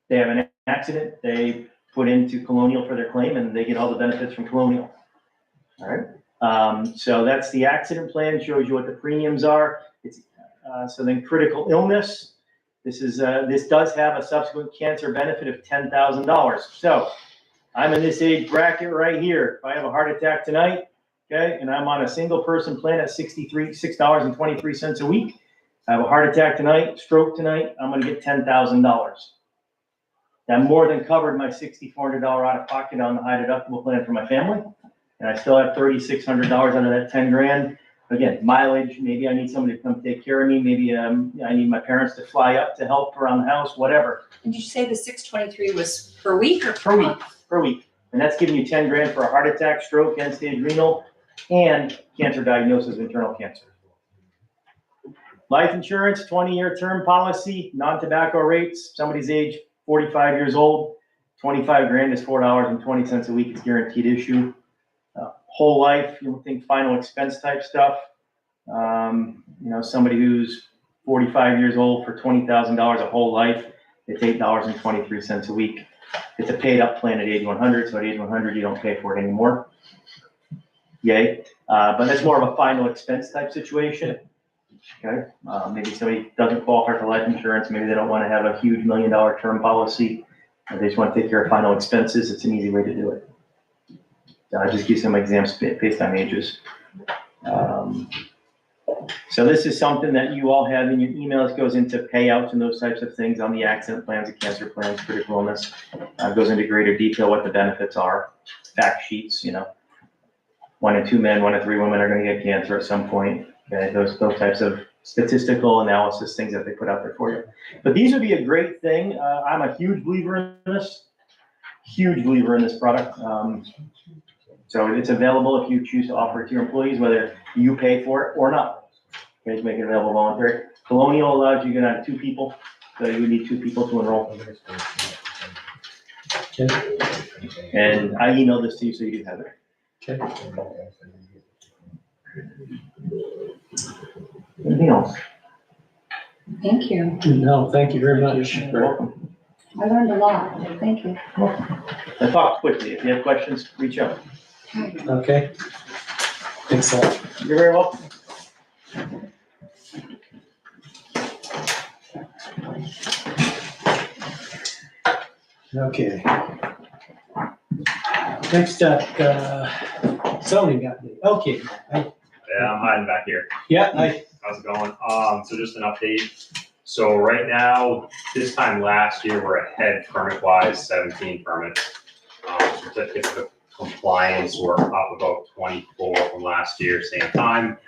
they have an accident, they put into Colonial for their claim and they get all the benefits from Colonial. All right. So that's the accident plan, shows you what the premiums are. It's, so then critical illness. This does have a subsequent cancer benefit of $10,000. So I'm in this age bracket right here. If I have a heart attack tonight, okay, and I'm on a single person plan at $6.23 a week. I have a heart attack tonight, stroke tonight, I'm gonna get $10,000. That more than covered my $6,400 out of pocket on the high deductible plan for my family. And I still have $3,600 out of that 10 grand. Again, mileage, maybe I need somebody to come take care of me. Maybe I need my parents to fly up to help around the house, whatever. Did you say the 623 was per week or Per week, per week. And that's giving you 10 grand for a heart attack, stroke, end-stage renal, and cancer diagnosis of internal cancer. Life insurance, 20-year term policy, non-tobacco rates. Somebody's age 45 years old, 25 grand is $4.20 a week. It's guaranteed issue. Whole life, you think final expense type stuff. Somebody who's 45 years old for $20,000 a whole life, it's $8.23 a week. It's a paid up plan at age 100, so at age 100 you don't pay for it anymore. Yay. But that's more of a final expense type situation. Okay. Maybe somebody doesn't qualify for life insurance. Maybe they don't want to have a huge $1 million term policy. They just want to take care of final expenses. It's an easy way to do it. I'll just give some examples based on ages. So this is something that you all have in your emails, goes into payouts and those types of things on the accident plans, the cancer plans, critical illness. Goes into greater detail what the benefits are, fact sheets, 1 in 2 men, 1 in 3 women are gonna get cancer at some point. Okay, those types of statistical analysis, things that they put out there for you. But these would be a great thing. I'm a huge believer in this, product. So it's available if you choose to offer it to your employees, whether you pay for it or not. Okay, to make it available voluntary. Colonial allows you to get on 2 people, so you need 2 people to enroll. And I emailed this to you, so you do have it. Okay. Anything else? Thank you. No, thank you very much. You're welcome. I learned a lot. Thank you. I talked quickly. If you have questions, reach out. Okay. Thanks a lot. You're very welcome. Okay. Next up, zoning update. Okay. Yeah, I'm hiding back here. Yeah, How's it going? So just an update. So right now, this time last year, we're ahead permit-wise, 17 permits. Certificates of compliance were up about 24 from last year, same time.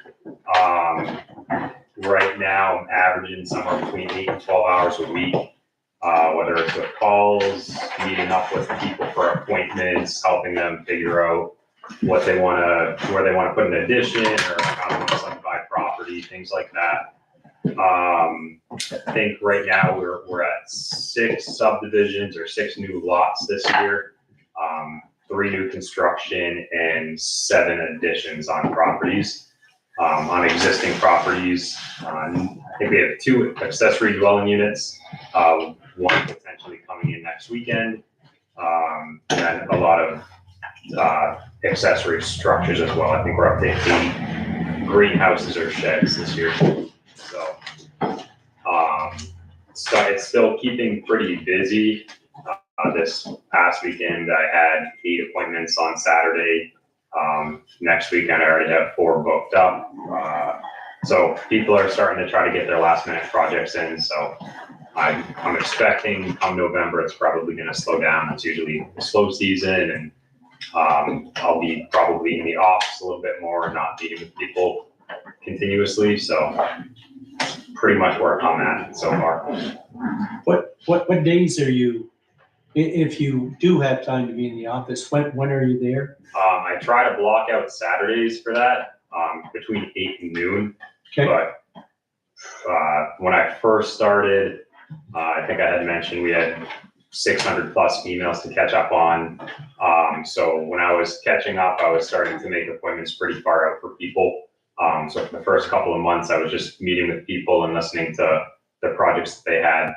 Right now, I'm averaging somewhere between 8 and 12 hours a week. Whether it's with calls, meeting up with people for appointments, helping them figure out where they want to put an addition or how they want to subdivide property, things like that. I think right now we're at 6 subdivisions or 6 new lots this year, 3 new construction and 7 additions on properties. On existing properties, I think we have 2 accessory dwelling units, 1 potentially coming in next weekend, and a lot of accessory structures as well. I think we're up to 8 greenhouses or sheds this year. So it's still keeping pretty busy. This past weekend, I had 8 appointments on Saturday. Next weekend, I already have 4 booked up. So people are starting to try to get their last minute projects in. So I'm expecting come November, it's probably going to slow down. It's usually a slow season, and I'll be probably in the office a little bit more, not meeting with people continuously. So pretty much where I'm at so far. what days are you, if you do have time to be in the office, when are you there? I try to block out Saturdays for that, between 8 and noon. Okay. But when I first started, I think I had mentioned we had 600 plus emails to catch up on. So when I was catching up, I was starting to make appointments pretty far out for people. So for the first couple of months, I was just meeting with people and listening to the projects that they had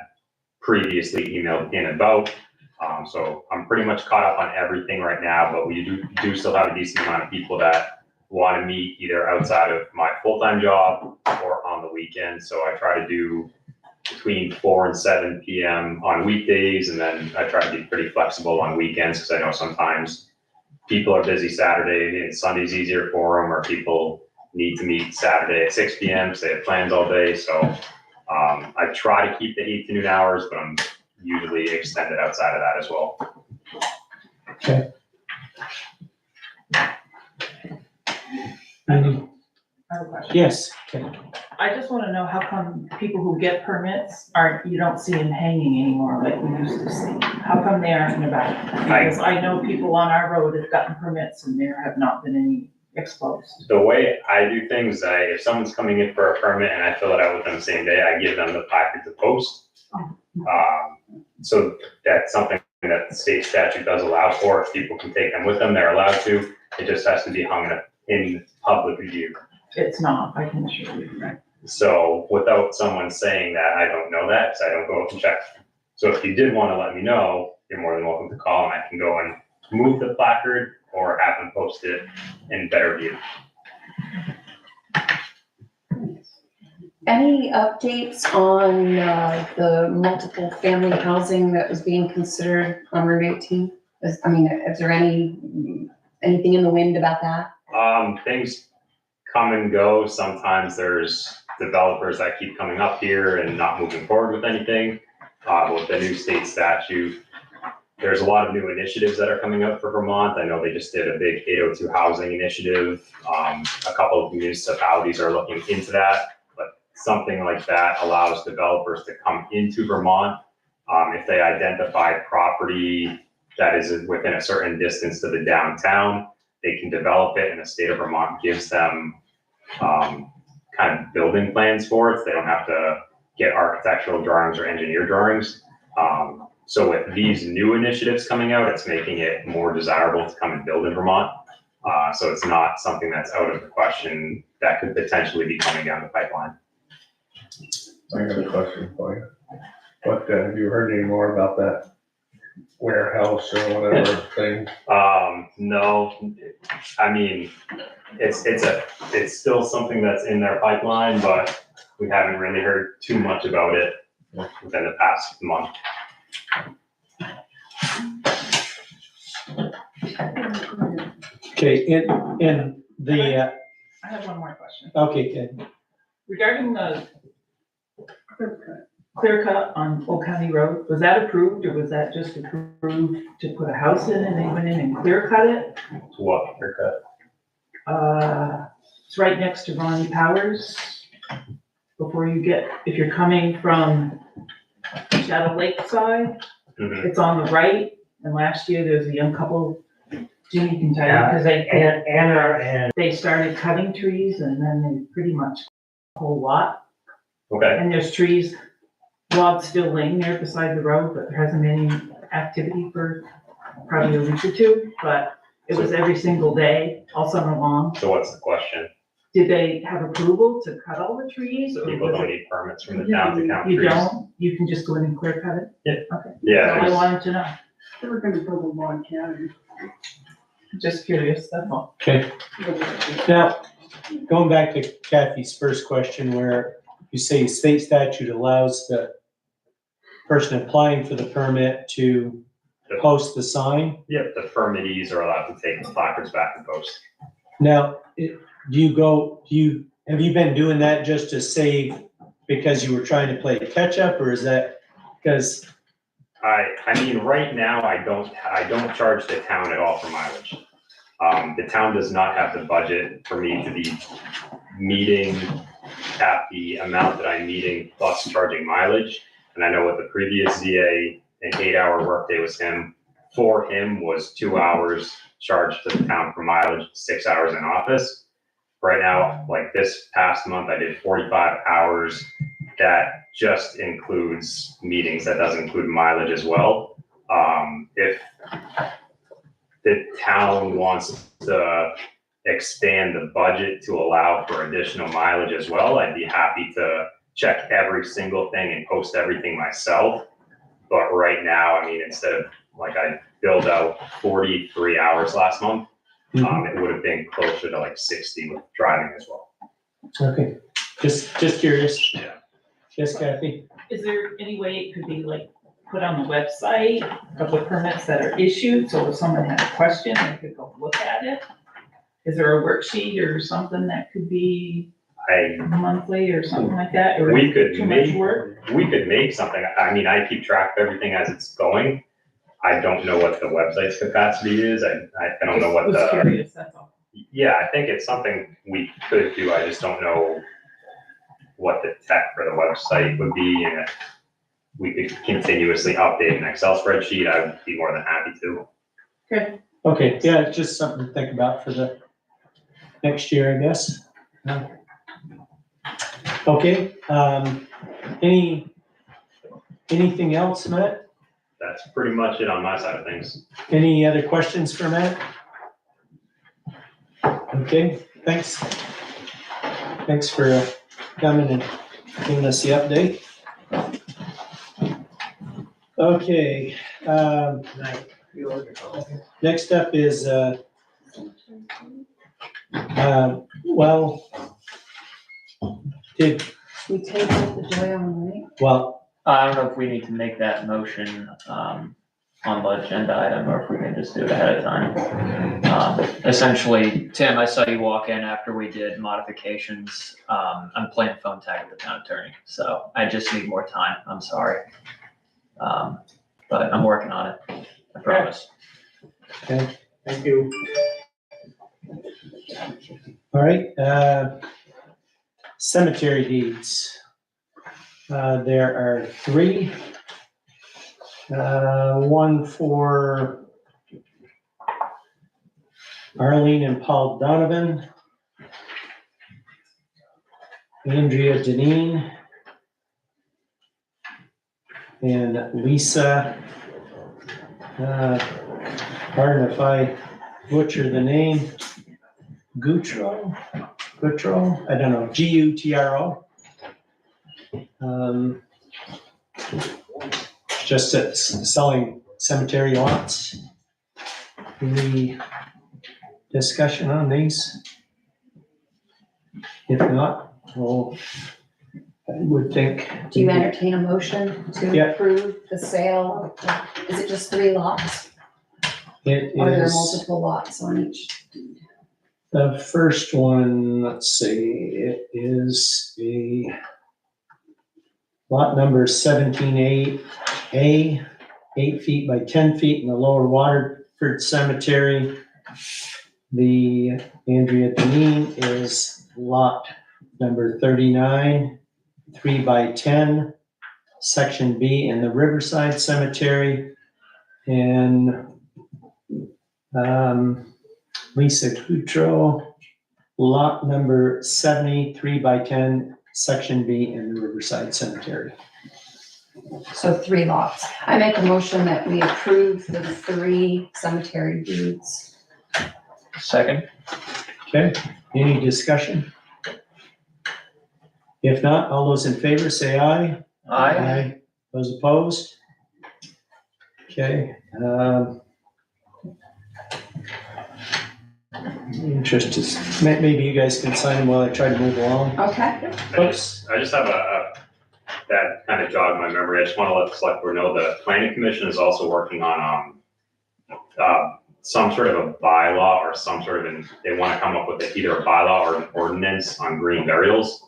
previously emailed in about. So I'm pretty much caught up on everything right now, but we do still have a decent amount of people that want to meet either outside of my full-time job or on the weekend. So I try to do between 4 and 7 p.m. on weekdays, and then I try to be pretty flexible on weekends because I know sometimes people are busy Saturday and Sunday's easier for them, or people need to meet Saturday at 6 p.m. because they have plans all day. So I try to keep the 8 to noon hours, but I'm usually extended outside of that as well. Okay. I have a question. Yes. Okay. I just want to know how come people who get permits you don't see them hanging anymore like we used to see? How come they aren't in the back? Because I know people on our road have gotten permits and there have not been any exposed. The way I do things, if someone's coming in for a permit and I fill it out with them the same day, I give them the packet to post. So that's something that the state statute does allow for. If people can take them with them, they're allowed to. It just has to be hung in public view. It's not, I can assure you. Right. So without someone saying that, I don't know that because I don't go up and check. So if you did want to let me know, you're more than welcome to call and I can go and move the placard or have them post it in better view. Any updates on the multiple family housing that was being considered on Route 18? Is there anything in the wind about that? Things come and go. Sometimes there's developers that keep coming up here and not moving forward with anything. With the new state statute, there's a lot of new initiatives that are coming up for Vermont. I know they just did a big 802 housing initiative. A couple of municipalities are looking into that, but something like that allows developers to come into Vermont. If they identify property that is within a certain distance to the downtown, they can develop it, and the state of Vermont gives them kind of building plans for it. They don't have to get architectural drawings or engineer drawings. So with these new initiatives coming out, it's making it more desirable to come and build in Vermont. So it's not something that's out of the question that could potentially be coming down the pipeline. I got a question for you. What, have you heard any more about that warehouse or whatever thing? No, I mean, it's still something that's in their pipeline, but we haven't really heard too much about it within the past month. Okay, in the, I have one more question. okay, good. Regarding the clear cut on Old County Road, was that approved or was that just approved to put a house in and they went in and clear cut it? What haircut? It's right next to Ronnie Powers. Before you get, if you're coming from Shadow Lake side, it's on the right. And last year there was a young couple, Jimmy can tell you, because they started cutting trees and then they pretty much a whole lot. Okay. And there's trees, logs still laying there beside the road, but there hasn't been any activity for probably a week or two, but it was every single day, all summer long. So what's the question? Did they have approval to cut all the trees? Or People was don't it- need permits from the town to count trees. You don't? You can just go in and clear cut it? Yeah. Okay. Yeah, That's all I there's- wanted to know. They were gonna build a log cabin. Just curious, that's all. Okay. Now, going back to Kathy's first question where you say state statute allows the person applying for the permit to post the sign. Yep, the permittees are allowed to take the placards back and post. Now, have you been doing that just to save because you were trying to play catch up, or is that because? I mean, right now, I don't charge the town at all for mileage. The town does not have the budget for me to be meeting at the amount that I'm meeting plus charging mileage. And I know what the previous ZA, an 8-hour workday for him was 2 hours charged to the town for mileage, 6 hours in office. Right now, like this past month, I did 45 hours. That just includes meetings. That doesn't include mileage as well. If the town wants to expand the budget to allow for additional mileage as well, I'd be happy to check every single thing and post everything myself. But right now, I mean, instead of like I billed out 43 hours last month, it would have been closer to like 60 with driving as well. Okay, just curious. Yeah. Yes, Kathy? Is there any way it could be like put on the website of the permits that are issued? So if someone had a question, they could go look at it? Is there a worksheet or something that could be monthly or something like that? Or We could too much make work? something. I mean, I keep track of everything as it's going. I don't know what the website's capacity is. I don't know what Was curious, that's all. Yeah, I think it's something we could do. I just don't know what the tech for the website would be, and if we could continuously update an Excel spreadsheet, I would be more than happy to. Okay. Okay, yeah, it's just something to think about for the next year, I guess. Okay, anything else, Matt? That's pretty much it on my side of things. Any other questions for Matt? Okay, thanks. Thanks for coming and giving us the update. Okay, next up is, We tabled the Joy on the Lake. well, I don't know if we need to make that motion, on the agenda item, or if we can just do it ahead of time. Essentially, Tim, I saw you walk in after we did modifications. I'm playing phone tag with the town attorney, so I just need more time. I'm sorry. But I'm working on it, I promise. Okay, Thank you. all right, cemetery deeds. There are 3. One for Arlene and Paul Donovan, Andrea Deneen, and Lisa, pardon if I butcher the name, Gutro, I don't know, Gutro. Just selling cemetery lots. Any discussion on these? If not, well, I would think. Do you entertain a motion to Yeah. approve the sale? Is it just 3 lots? It Or are there is, multiple lots on each? the first one, let's see, it is a lot number 17A, 8 feet by 10 feet in the Lower Waterford Cemetery. The Andrea Deneen is lot number 39, 3 by 10, section B in the Riverside Cemetery. And Lisa Gutro, lot number 73 by 10, section B in the Riverside Cemetery. So 3 lots. I make a motion that we approve the 3 cemetery deeds. Second? Okay, any discussion? If not, all those in favor say aye. Aye. Those opposed? Okay, interested, maybe you guys can sign them while I try to move along. Okay. I just have that kind of jogged my memory. I just want to let the select board know the planning commission is also working on, some sort of a bylaw or some sort of they want to come up with either a bylaw or an ordinance on green burials,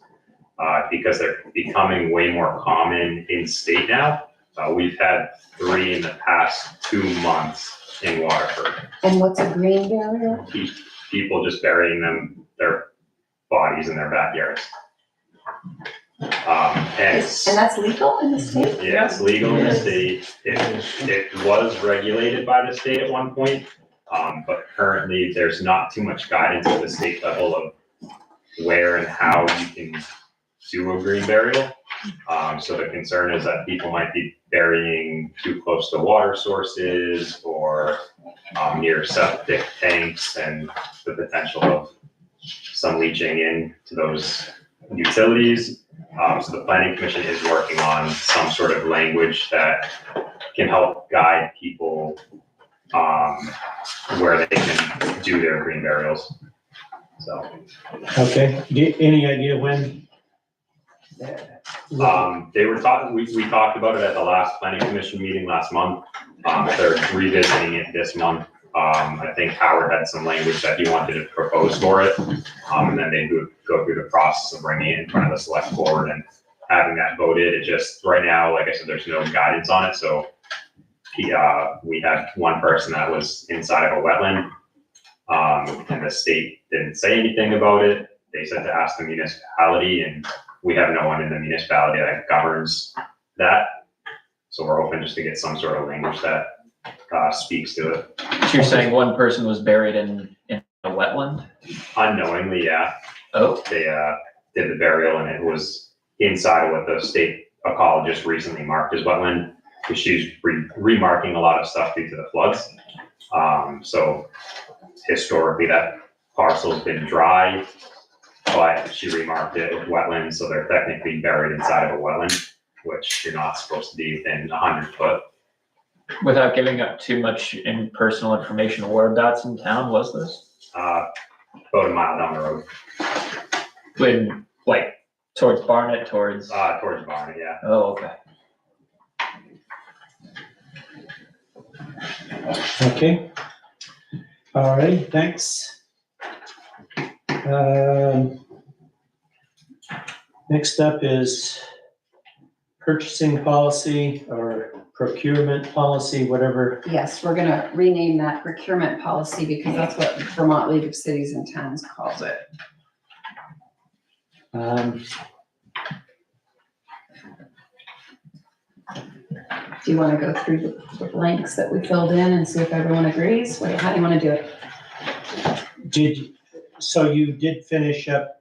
because they're becoming way more common in state now. We've had 3 in the past 2 months in Waterford. And what's a green burial? People just burying their bodies in their backyards. And that's legal in the state? yeah, it's legal in the state. It was regulated by the state at one point, but currently there's not too much guidance at the state level of where and how you can do a green burial. So the concern is that people might be burying too close to water sources or near septic tanks, and the potential of some leaching into those utilities. So the planning commission is working on some sort of language that can help guide people where they can do their green burials. So. Okay, any idea when? They were talking, we talked about it at the last planning commission meeting last month. They're revisiting it this month. I think Howard had some language that he wanted to propose for it. And then they would go through the process of bringing it in front of the select board and having that voted. It just, right now, like I said, there's no guidance on it. So we had one person that was inside of a wetland, and the state didn't say anything about it. They said to ask the municipality, and we have no one in the municipality that governs that. So we're hoping just to get some sort of language that speaks to it. So you're saying one person was buried in a wetland? Unknowingly, yeah. Oh. They did the burial, and it was inside of what the state ecologist recently marked as wetland, because she's remarking a lot of stuff due to the floods. So historically that parcel's been dry, but she remarked it with wetlands, so they're technically buried inside of a wetland, which you're not supposed to be within 100 foot. Without giving up too much personal information, whereabouts in town was this? About a mile down the road. When, like, towards Barnet, towards? Towards Barnet, yeah. Oh, okay. Okay. All right, thanks. Next up is purchasing policy or procurement policy, whatever. Yes, we're gonna rename that procurement policy because that's what Vermont League of Cities and Towns calls it. Do you wanna go through the blanks that we filled in and see if everyone agrees? How do you wanna do it? So you did finish up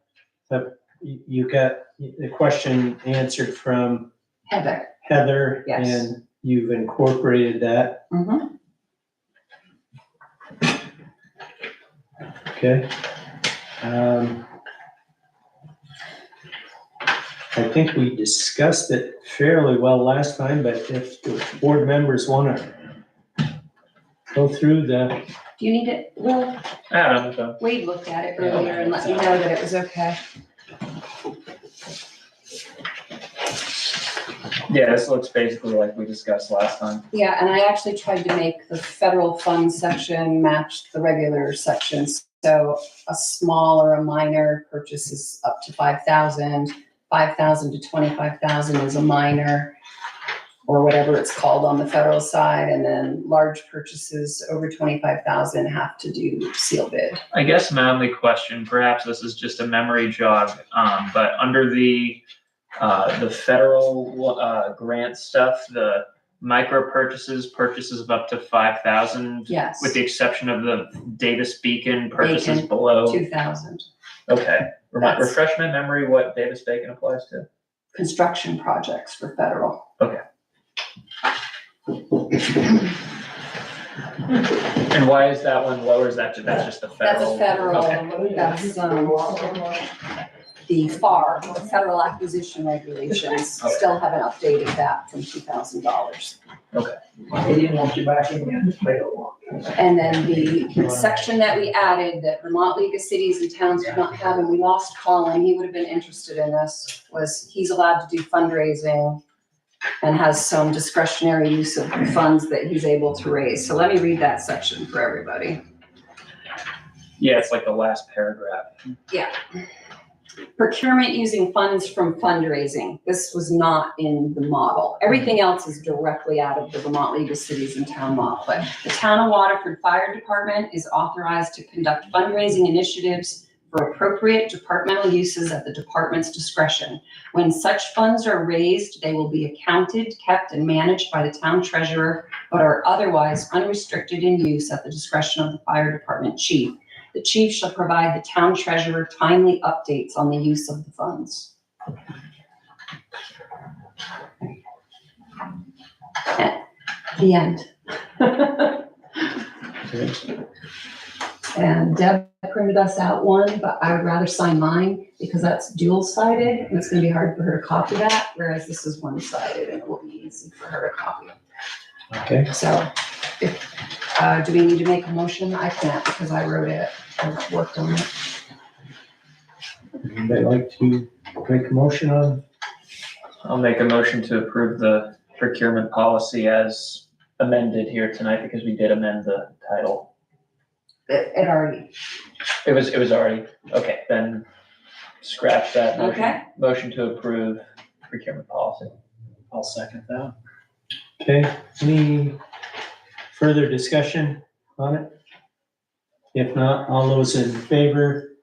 you got the question answered from Heather, yes. and you've incorporated that, Mm-hmm. okay? I think we discussed it fairly well last time, but if the board members wanna go through the, Do you need it? Well, I don't know. Wade looked at it earlier and let me know that it was okay. Yeah, this looks basically like we discussed last time. Yeah, and I actually tried to make the federal fund section match the regular sections. So a small or a minor purchase is up to 5,000, 5,000 to 25,000 is a minor, or whatever it's called on the federal side, and then large purchases over 25,000 have to do seal bid. I guess my only question, perhaps this is just a memory jog, but under the federal grant stuff, the micro purchases of up to 5,000. Yes. With the exception of the Davis Beacon purchases below. 2,000. Okay, That's- refresh my memory what Davis Bacon applies to. Construction projects for federal. Okay. And why is that one lower? Is that's just the federal? That's a federal, Okay. that's, the FAR, the Federal Acquisition Regulations, Okay. still haven't updated that from $2,000. They didn't want you back in there. And then the section that we added that Vermont League of Cities and Towns did not have, and we lost Colin, he would have been interested in this, was he's allowed to do fundraising and has some discretionary use of funds that he's able to raise. So let me read that section for everybody. Yeah, it's like the last paragraph. Yeah. Procurement using funds from fundraising. This was not in the model. Everything else is directly out of the Vermont League of Cities and Town model. But the Town of Waterford Fire Department is authorized to conduct fundraising initiatives for appropriate departmental uses at the department's discretion. When such funds are raised, they will be accounted, kept, and managed by the town treasurer, but are otherwise unrestricted in use at the discretion of the fire department chief. The chief shall provide the town treasurer timely updates on the use of the funds. The end. And Deb printed us out one, but I would rather sign mine because that's dual-sided and it's gonna be hard for her to copy that, whereas this is one-sided and it will be easy for her to copy. okay, So, if, do we need to make a motion? I can't because I wrote it, I worked on it. anybody like to make a motion on? I'll make a motion to approve the procurement policy as amended here tonight because we did amend the title. It already, It was already, okay, then scratch that motion. Okay. Motion to approve procurement policy. I'll second that. Okay, any further discussion on it? If not, all those in favor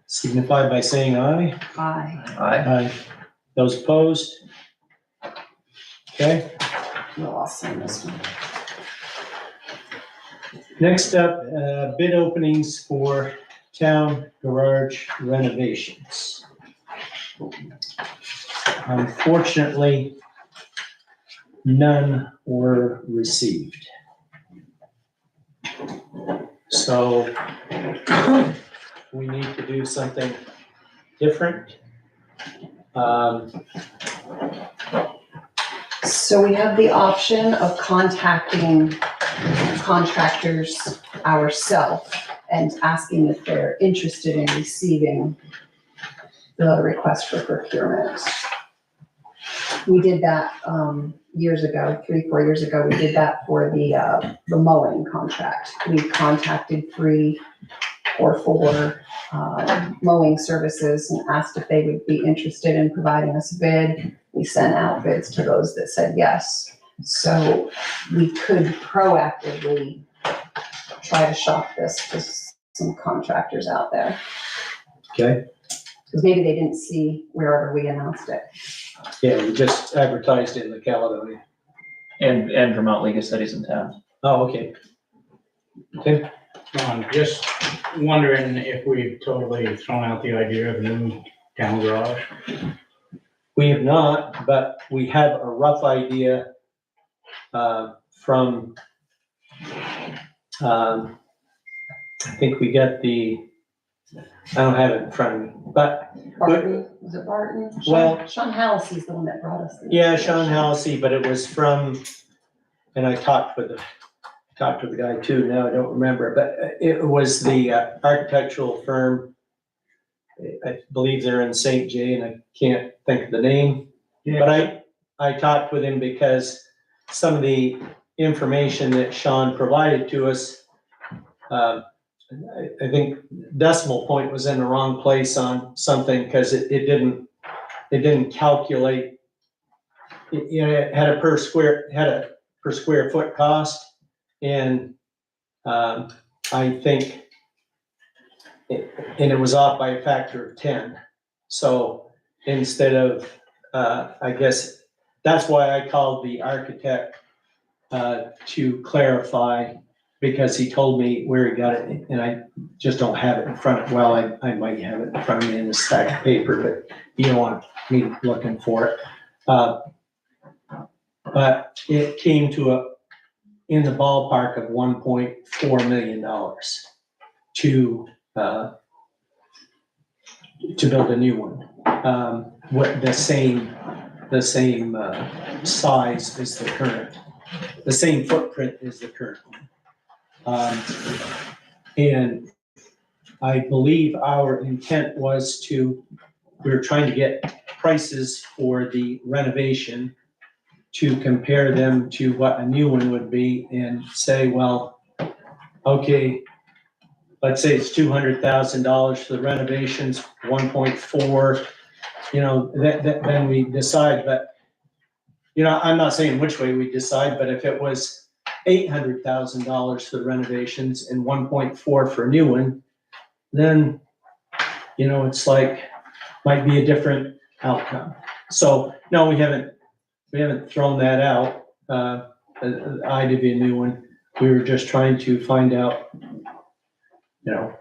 signify by saying aye. aye. Aye. Those opposed? Okay, We'll sign this one. next up, bid openings for town garage renovations. Unfortunately, none were received. So we need to do something different. So we have the option of contacting contractors ourselves and asking if they're interested in receiving the request for procurement. We did that years ago, 3-4 years ago, we did that for the mowing contract. We contacted 3 or 4 mowing services and asked if they would be interested in providing us a bid. We sent out bids to those that said yes. So we could proactively try to shop this to some contractors out there. Okay. Because maybe they didn't see wherever we announced it. Yeah, we just advertised it in the Caledonia. And Vermont League of Cities and Towns. Oh, okay. Okay. Just wondering if we've totally thrown out the idea of a new town garage. We have not, but we have a rough idea from, I think we got I don't have it in front of me, but Barton, was it Barton? Well- Sean Hallisey's the one that brought us. yeah, Sean Halsey, but it was from, and I talked with the guy too, now I don't remember, but it was the architectural firm. I believe they're in St. J, and I can't think of the name. But I talked with him because some of the information that Sean provided to us, I think decimal point was in the wrong place on something, because it didn't calculate. It had a per square foot cost, and I think it was off by a factor of 10. So instead of, I guess, that's why I called the architect to clarify, because he told me where he got it, and I just don't have it in front of, well, I might have it in front of me in a stack of paper, but you don't want me looking for it. But it came to in the ballpark of $1.4 million to build a new one. What the same size as the current, the same footprint as the current one. And I believe our intent was we were trying to get prices for the renovation to compare them to what a new one would be, and say, well, okay, let's say it's $200,000 for the renovations, 1.4, then we decide. But, I'm not saying which way we decide, but if it was $800,000 for the renovations and 1.4 for a new one, then, it's like, might be a different outcome. So, no, we haven't thrown that out, the idea of a new one. We were just trying to find out,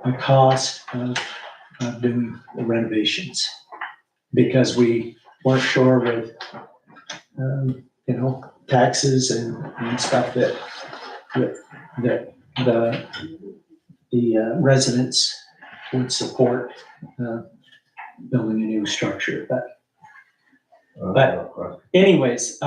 a cost of doing the renovations, because we weren't sure with, taxes and stuff that the residents would support building a new structure. But anyways,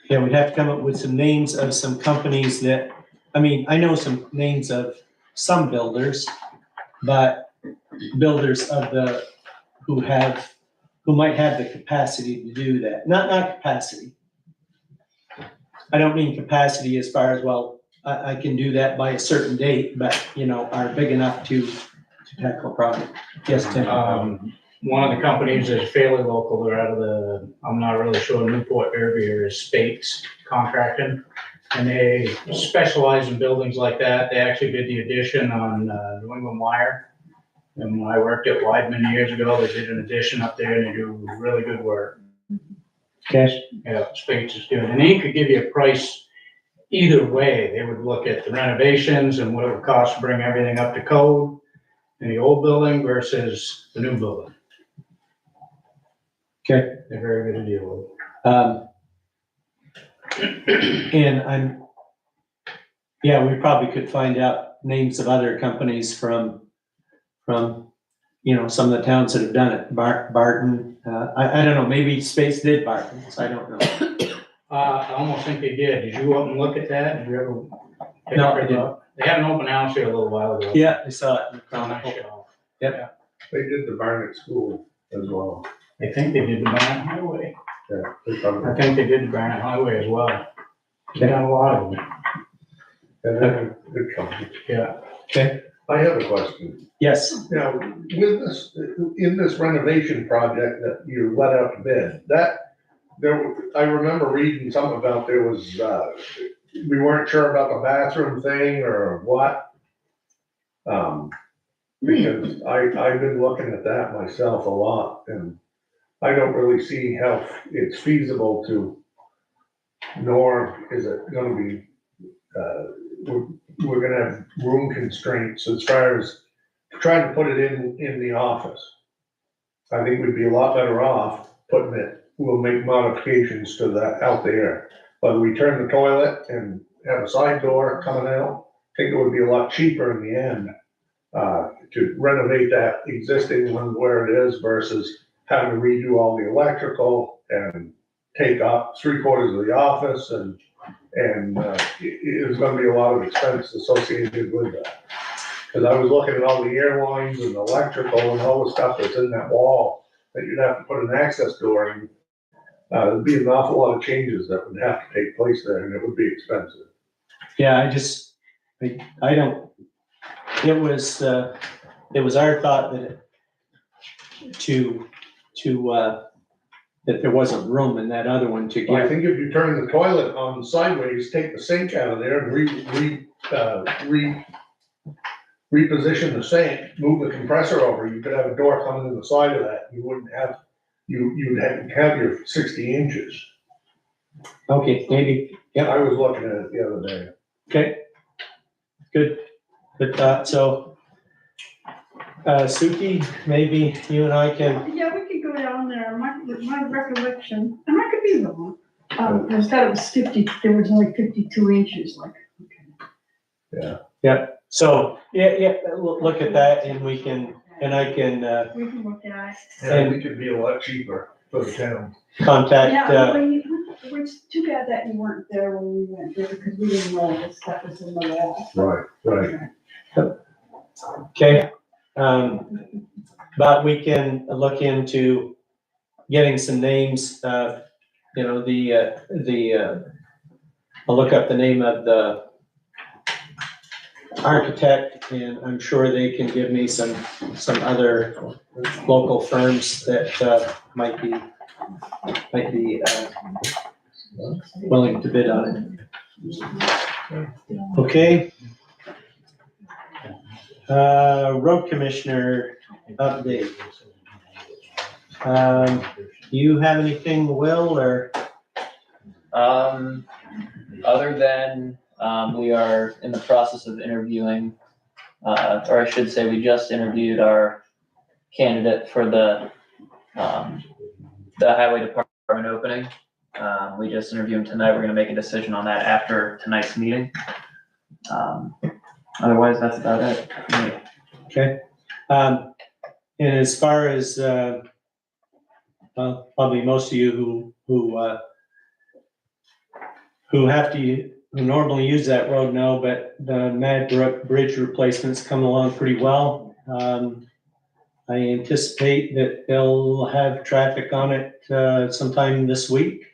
we'd have to come up with some names of some companies that, I know some names of some builders, but builders who might have the capacity to do that. Not capacity. I don't mean capacity as far as, well, I can do that by a certain date, but, are big enough to tackle a project. Yes, Tim? One of the companies is fairly local. They're out of I'm not really sure, Newport area, is Spates Contracting. And they specialize in buildings like that. They actually did the addition on New England Wire. And when I worked at Weidman years ago, they did an addition up there, and they do really good work. Okay. Yeah, Spates is good. And they could give you a price either way. They would look at the renovations and what it would cost to bring everything up to code in the old building versus the new building. Okay. They're very good to deal with. And we probably could find out names of other companies from some of the towns that have done it. Barton, I don't know, maybe Space did Barton's, I don't know. I almost think they did. Did you go up and look at that? Did you ever? No, I didn't. They had an open house here a little while ago. Yeah, I saw it in the It's a nice Chronicle. show. They did the Barnett School as well. I think they did the Granite Highway. Yeah. They covered I it. think they did the Granite Highway as well. They done a lot of them. And then good company. Yeah. Okay, I have a question. yes, Now, with this, in this renovation project that you let out to bid, I remember reading something about there was, we weren't sure about the bathroom thing or what. Because I've been looking at that myself a lot, and I don't really see how it's feasible nor is it gonna be, we're gonna have room constraints as far as trying to put it in the office. I think we'd be a lot better off putting it, we'll make modifications to that out there. Whether we turn the toilet and have a side door coming out, I think it would be a lot cheaper in the end, to renovate that existing one where it is versus having to redo all the electrical and take up 3/4 of the office and there's gonna be a lot of expense associated with that. Cause I was looking at all the air lines and electrical and all the stuff that's in that wall that you'd have to put an access door in. There'd be an awful lot of changes that would have to take place there and it would be expensive. yeah, I don't, it was our thought that there wasn't room in that other one to I get, think if you turn the toilet on sideways, take the sink out of there and reposition the sink, move the compressor over, you could have a door coming in the side of that. You wouldn't have, you'd have your 60 inches. okay, maybe, yeah, I was looking at it the other day. okay. Good thought, so, Suki, maybe you and I can, Yeah, we could go down there, my recollection, and I could be wrong, was that it was 50, there was only 52 inches, like, so, yeah, look at that and we can, and I can, we can look at it. And we could be a lot cheaper for the town. contact, Yeah, it's too bad that you weren't there when we went there, because we didn't know this stuff was in the wall. Right. okay. But we can look into getting some names, I'll look up the name of the architect, and I'm sure they can give me some other local firms that might be willing to bid on it. Okay. Road commissioner update. Do you have anything, Will, or? Other than, we are in the process of interviewing, or I should say, we just interviewed our candidate for the highway department opening. We just interviewed him tonight. We're gonna make a decision on that after tonight's meeting. Otherwise, that's about it. Okay. And as far as, well, probably most of you who normally use that road know, but the Mad Brook Bridge replacement's coming along pretty well. I anticipate that they'll have traffic on it, sometime this week.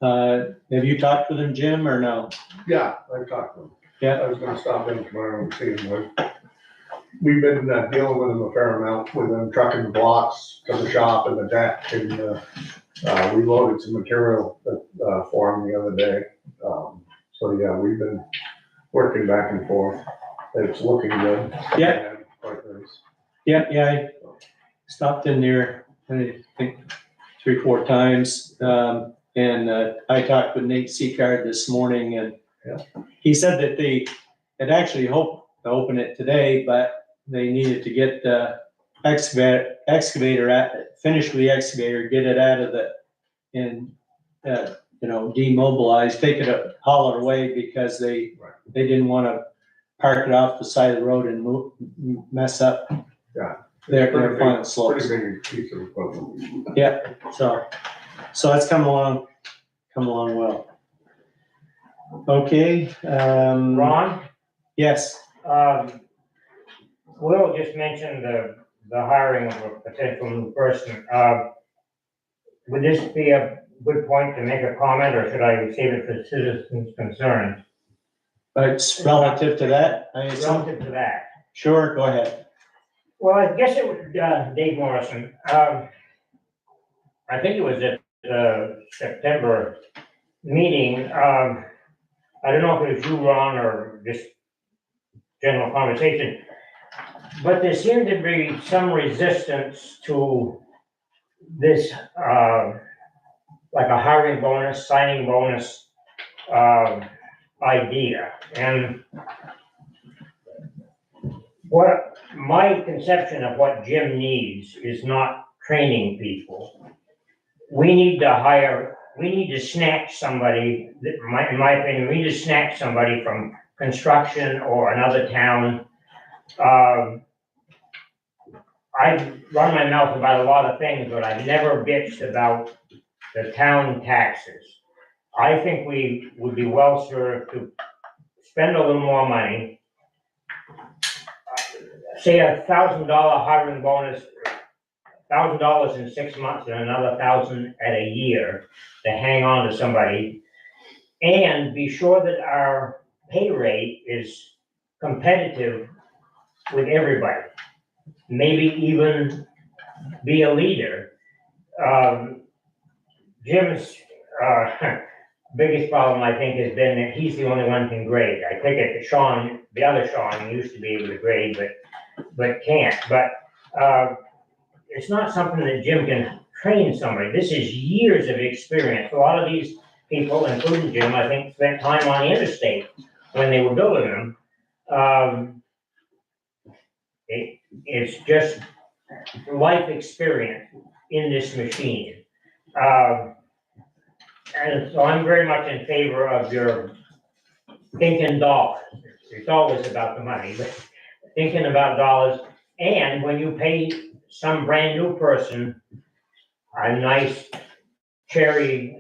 Have you talked with them, Jim, or no? Yeah, I talked to them. Yeah. I was gonna stop in tomorrow and see them. We've been dealing with them a fair amount, with them trucking the blocks to the shop and the deck, and we loaded some material for them the other day. So yeah, we've been working back and forth. It's looking good. Yeah. Quite nice. Yeah, I stopped in there, I think, 3-4 times. And I talked with Nate Seacard this morning, and he said that they had actually hoped to open it today, but they needed to get the excavator finish with the excavator, get it out of and demobilize, take it up, haul it away, because they didn't want to park it off the side of the road and mess up their final slopes. Pretty big piece of equipment. Yeah, so that's coming along well. Okay, Ron, yes, Will just mentioned the hiring of a potential new person. Would this be a good point to make a comment, or should I save it for citizens' concerns? it's relative to that, I assume. Relative to that. Sure, go ahead. Well, I guess it was Dave Morrison. I think it was at the September meeting. I don't know if it was you, Ron, or just general conversation, but there seemed to be some resistance to this, like a hiring bonus, signing bonus, idea. And what my conception of what Jim needs is not training people. We need to snatch somebody, in my opinion, we need to snatch somebody from construction or another town. I've run my mouth about a lot of things, but I've never bitched about the town taxes. I think we would be well served to spend a little more money. Say $1,000 hiring bonus, $1,000 in 6 months and another $1,000 at a year to hang on to somebody. And be sure that our pay rate is competitive with everybody. Maybe even be a leader. Jim's biggest problem, I think, has been that he's the only one who can grade. I think that Sean, the other Sean, used to be able to grade, but can't. But it's not something that Jim can train somebody. This is years of experience. A lot of these people, including Jim, I think, spent time on the interstate when they were building them. It's just life experience in this machine. And so I'm very much in favor of your thinking dollars. It's always about the money, but thinking about dollars. And when you pay some brand new person a nice cherry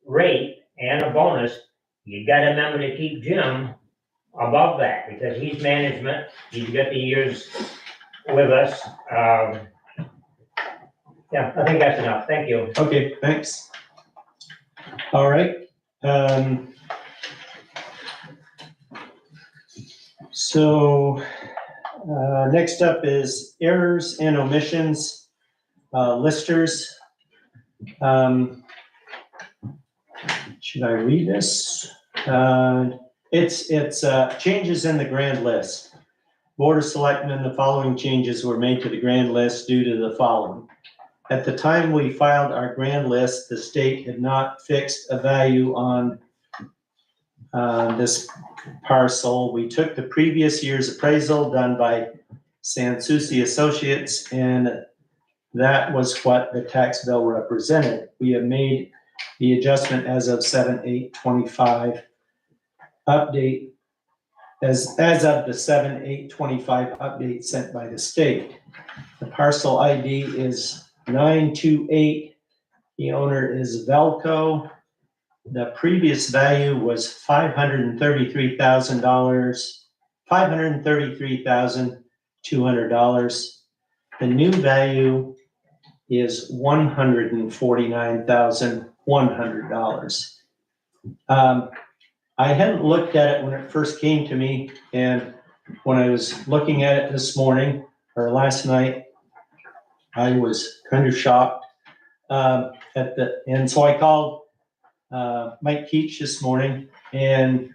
rate and a bonus, you gotta remember to keep Jim above that, because he's management, he's got the years with us. Yeah, I think that's enough, thank you. Okay, thanks. All right. So, next up is errors and omissions, listers. Should I read this? It's changes in the grand list. Board of Selectmen, the following changes were made to the grand list due to the following. At the time we filed our grand list, the state had not fixed a value on this parcel. We took the previous year's appraisal done by Sansucci Associates, and that was what the tax bill represented. We have made the adjustment as of 7/8/25 update, as of the 7/8/25 update sent by the state. The parcel ID is 928. The owner is Velco. The previous value was $533,000, $533,200. The new value is $149,100. I hadn't looked at it when it first came to me, and when I was looking at it this morning or last night, I was kind of shocked. And so I called Mike Keach this morning, and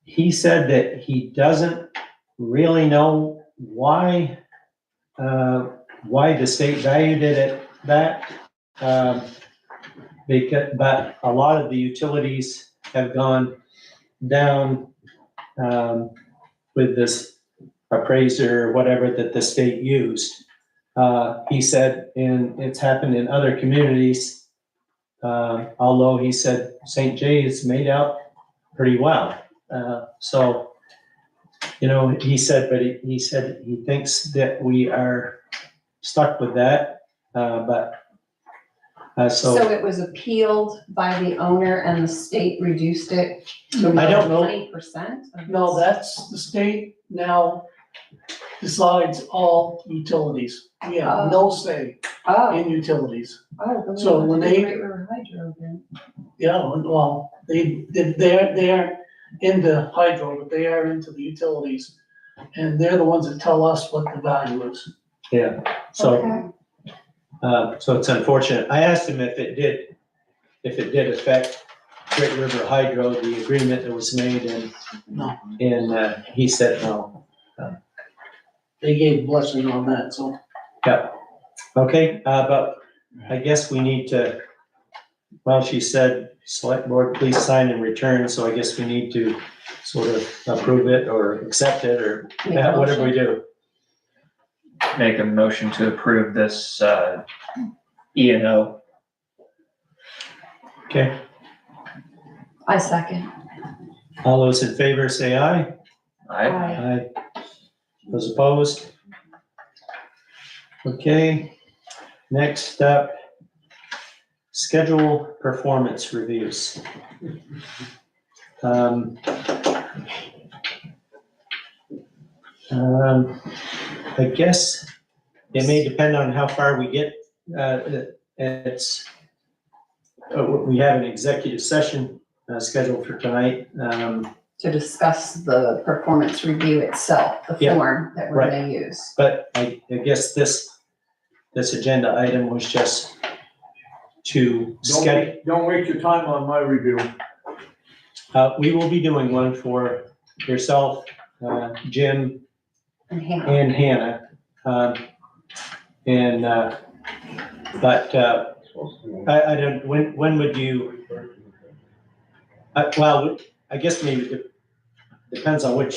he said that he doesn't really know why the state valued it at that. But a lot of the utilities have gone down with this appraiser or whatever that the state used. He said, and it's happened in other communities, although he said St. J is made out pretty well. So, you know, he said he thinks that we are stuck with that, but So it was appealed by the owner and the state reduced it to I don't know. 20%? No, that's the state now decides all utilities. We have no say Oh, in utilities. oh. So when they- Great River Hydro then. Yeah, well, they aren't into hydro, but they are into the utilities. And they're the ones that tell us what the value is. Yeah, so, Okay. so it's unfortunate. I asked him if it did affect Great River Hydro, the agreement that was made, and No, he said no. they gave blessing on that, so. Yeah, okay, but I guess we need to, well, she said, select board, please sign and return, so I guess we need to sort of approve it or accept it, or Make a whatever we do. Make a motion to approve this, E&O. Okay, I second. all those in favor say aye. Aye. Aye. Those opposed? Okay, next up, schedule performance reviews. I guess it may depend on how far we get. We have an executive session scheduled for tonight. To discuss the performance review itself, the Yeah, form that we're gonna use. But I guess this agenda item was just to schedule. Don't waste your time on my review. We will be doing one for yourself, Jim, And Hannah. and Hannah. But I don't, when would you? Well, I guess maybe it depends on when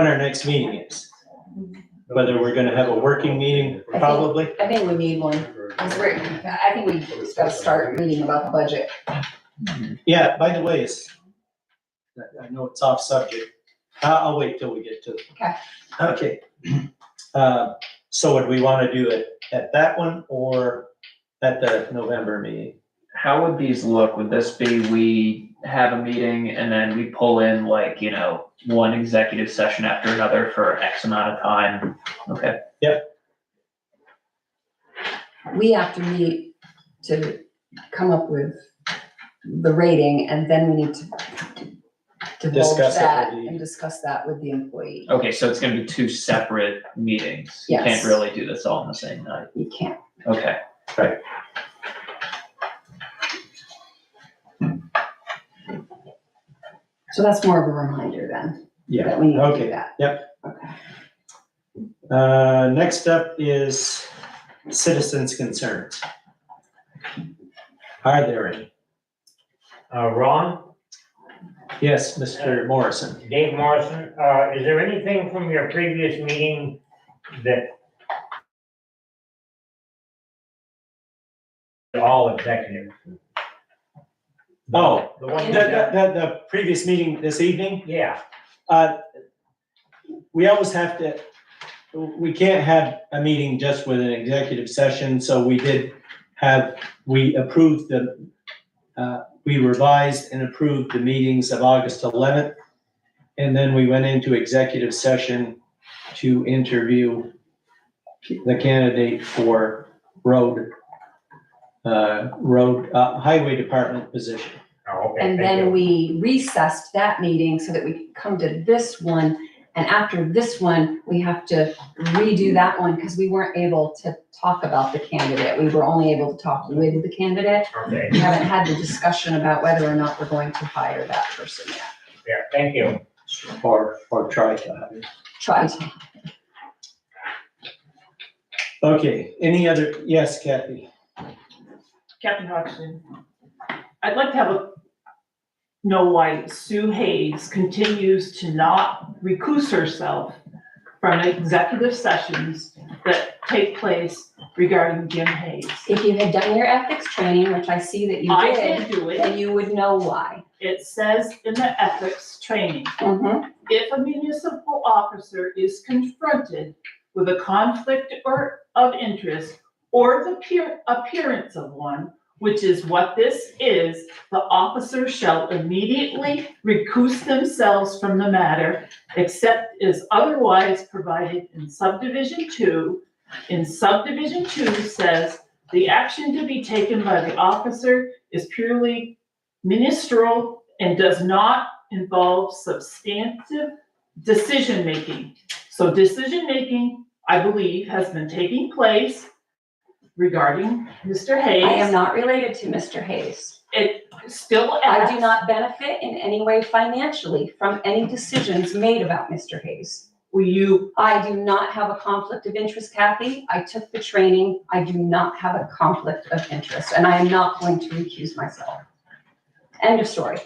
our next meeting is. Whether we're gonna have a working meeting, probably. I think we need one, because I think we just gotta start reading about the budget. Yeah, by the way, I know it's off subject. I'll wait till we get to it. Okay. Okay. So would we wanna do it at that one or at the November meeting? How would these look? Would this be, we have a meeting and then we pull in like, one executive session after another for X amount of time? Okay. We have to meet to come up with the rating, and then we need to divulge Discuss it that with the- and discuss that with the employee. Okay, so it's gonna be two separate meetings. You Yes. can't really do this all on the same night. You can't. Okay. Right. So that's more of a reminder then, Yeah, that we need to do okay, that. yep. Okay. Next up is citizens' concerns. Are there any? Ron, Yes, Mr. Morrison. Dave Morrison, is there anything from your previous meeting that all executives? Oh, The one that, the previous meeting this evening, yeah, we always have to, we can't have a meeting just with an executive session, so we approved we revised and approved the meetings of August 11th. And then we went into executive session to interview the candidate for highway department position. oh, okay, And thank then you. we recessed that meeting so that we could come to this one. And after this one, we have to redo that one because we weren't able to talk about the candidate. We were only able to talk with the candidate. Okay, We haven't had the discussion about whether or not we're going to hire that person yet. yeah, thank you. Or try to. Try to. Okay, any other, yes, Kathy? Kathy Hodgson. I'd like to know why Sue Hayes continues to not recuse herself from executive sessions that take place regarding Jim Hayes. If you had done your ethics training, which I see that you I did, did do it. then you would know why. It says in the ethics training, Mhm. if a municipal officer is confronted with a conflict of interest or the appearance of one, which is what this is, the officer shall immediately recuse themselves from the matter, except as otherwise provided in subdivision 2. In subdivision 2 says, the action to be taken by the officer is purely ministerial and does not involve substantive decision-making. So decision-making, I believe, has been taking place regarding Mr. Hayes. I am not related to Mr. Hayes. It still I do asks, not benefit in any way financially from any decisions made about Mr. Hayes. will you, I do not have a conflict of interest, Kathy. I took the training. I do not have a conflict of interest, and I am not going to recuse myself. End of story.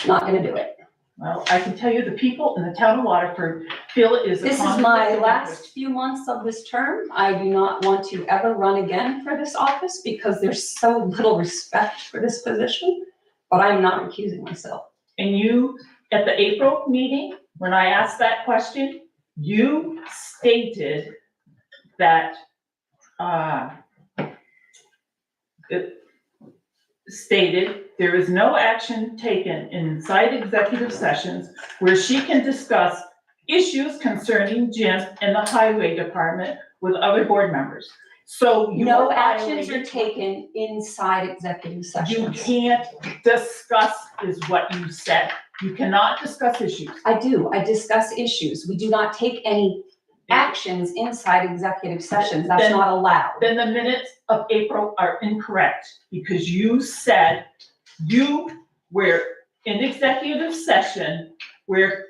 Not gonna do it. well, I can tell you the people in the town of Waterford feel it is a This is conflict my of last interest. few months of this term. I do not want to ever run again for this office because there's so little respect for this position, but I'm not recusing myself. And you, at the April meeting, when I asked that question, you stated that, it stated, there is no action taken inside executive sessions where she can discuss issues concerning Jim and the highway department with other board members. So you No are actions are violating- taken inside executive You sessions. can't discuss is what you said. You cannot discuss issues. I do. I discuss issues. We do not take any actions inside executive sessions. That's Then- not allowed. Then the minutes of April are incorrect because you said you were in executive session where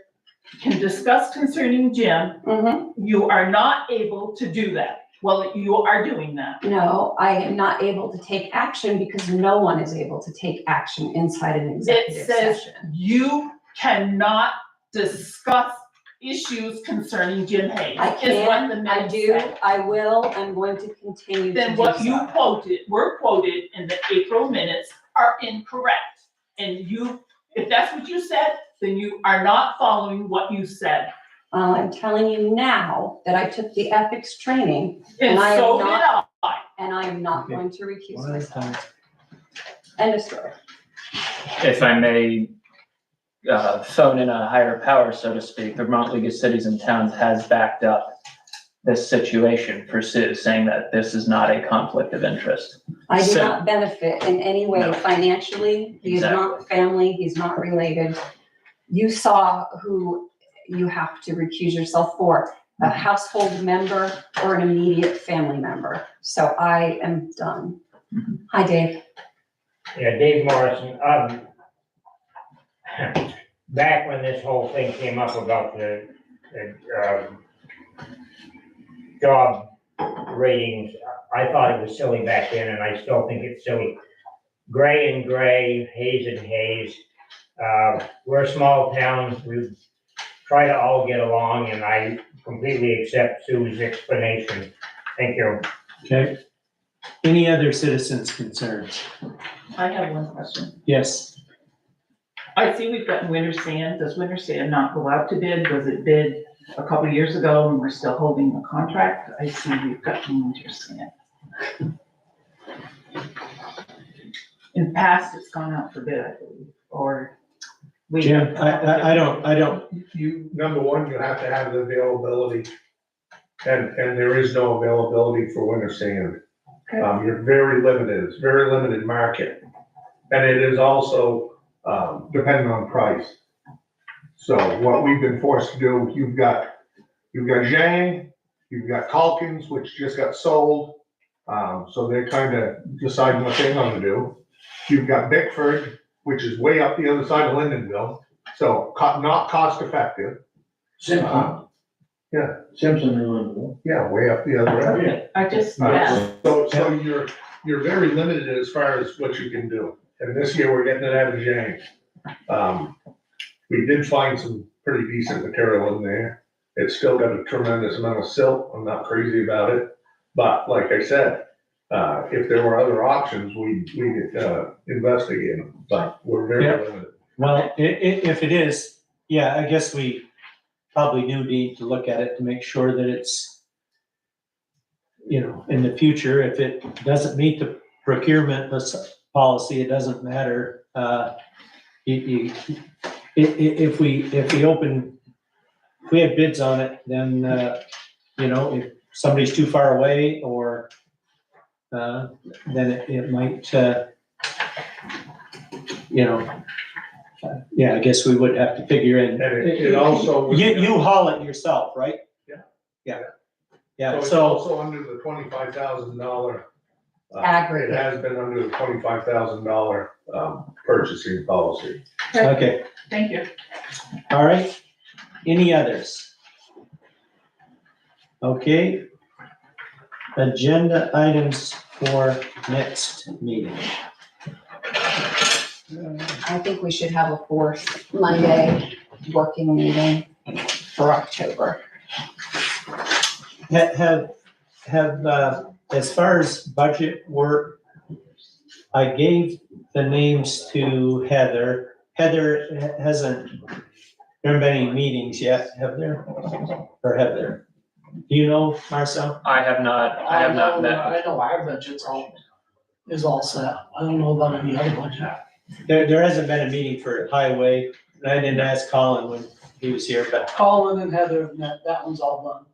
you can discuss concerning Jim. You are not able to do that. Well, you are doing that. No, I am not able to take action because no one is able to take action inside an It executive says session. you cannot discuss issues concerning Jim Hayes. I is what the can, I minutes do, say. I will, I'm going to continue to Then do what you so. were quoted in the April minutes are incorrect. And you, if that's what you said, then you are not following what you said. I'm telling you now that I took the ethics training And And I am so did not- I. and I am not Okay. going to recuse One at a myself. time. End of story. If I may, phone in a higher power, so to speak, the Vermont League of Cities and Towns has backed up this situation for Sue, saying that this is not a conflict of interest. I do So- not benefit in any way No. financially. He is not family, he's not related. You saw who you have to recuse yourself for, a household member or an immediate family member. So I am done. Hi, Dave. Yeah, Dave Morrison, back when this whole thing came up about the job ratings, I thought it was silly back then, and I still think it's silly. Gray and Gray, Hayes and Hayes, we're a small town, we try to all get along, and I completely accept Sue's explanation. Thank you. Okay. Any other citizens' concerns? I have one question. Yes. I see we've got winter sand. Does winter sand not go out to bid? Was it bid a couple years ago and we're still holding the contract? I see we've got winter sand. In past, it's gone out for bid, I believe, or we. Jim, I don't, You, number one, you have to have the availability, and there is no availability for winter sand. Okay. You're very limited, it's very limited market, and it is also, dependent on price. So what we've been forced to do, you've got Zhang, you've got Calkins, which just got sold, so they're kind of deciding what they're gonna do. You've got Bickford, which is way up the other side of Lindenville, so not cost effective. Simpson. Yeah. Simpson and Linville. Yeah, way up the other end. Okay, I just, yeah. So you're very limited as far as what you can do. And this year, we're getting it out of Zhang. We did find some pretty decent material in there. It's still got a tremendous amount of silt. I'm not crazy about it. But like I said, if there were other options, we'd investigate them, but we're very Yeah. limited. well, if it is, yeah, I guess we probably do need to look at it to make sure that it's you know, in the future, if it doesn't meet the procurement policy, it doesn't matter. If we have bids on it, then, you know, if somebody's too far away or, then it might, you know, yeah, I guess we would have to figure in. And it also. You haul it yourself, right? Yeah. Yeah. Yeah, It's so, also under the $25,000. Aggregate. It has been under the $25,000 purchasing policy. okay, Thank you. all right. Any others? Okay. Agenda items for next meeting. I think we should have a fourth Monday working meeting for October. As far as budget work, I gave the names to Heather. Heather hasn't, there been any meetings yet, have there? Or have there? Do you know, Marcel? I have not met. I know our budget's is all set. I don't know about any other budget. There hasn't been a meeting for highway, and I didn't ask Colin when he was here, but Colin and Heather, that one's all done.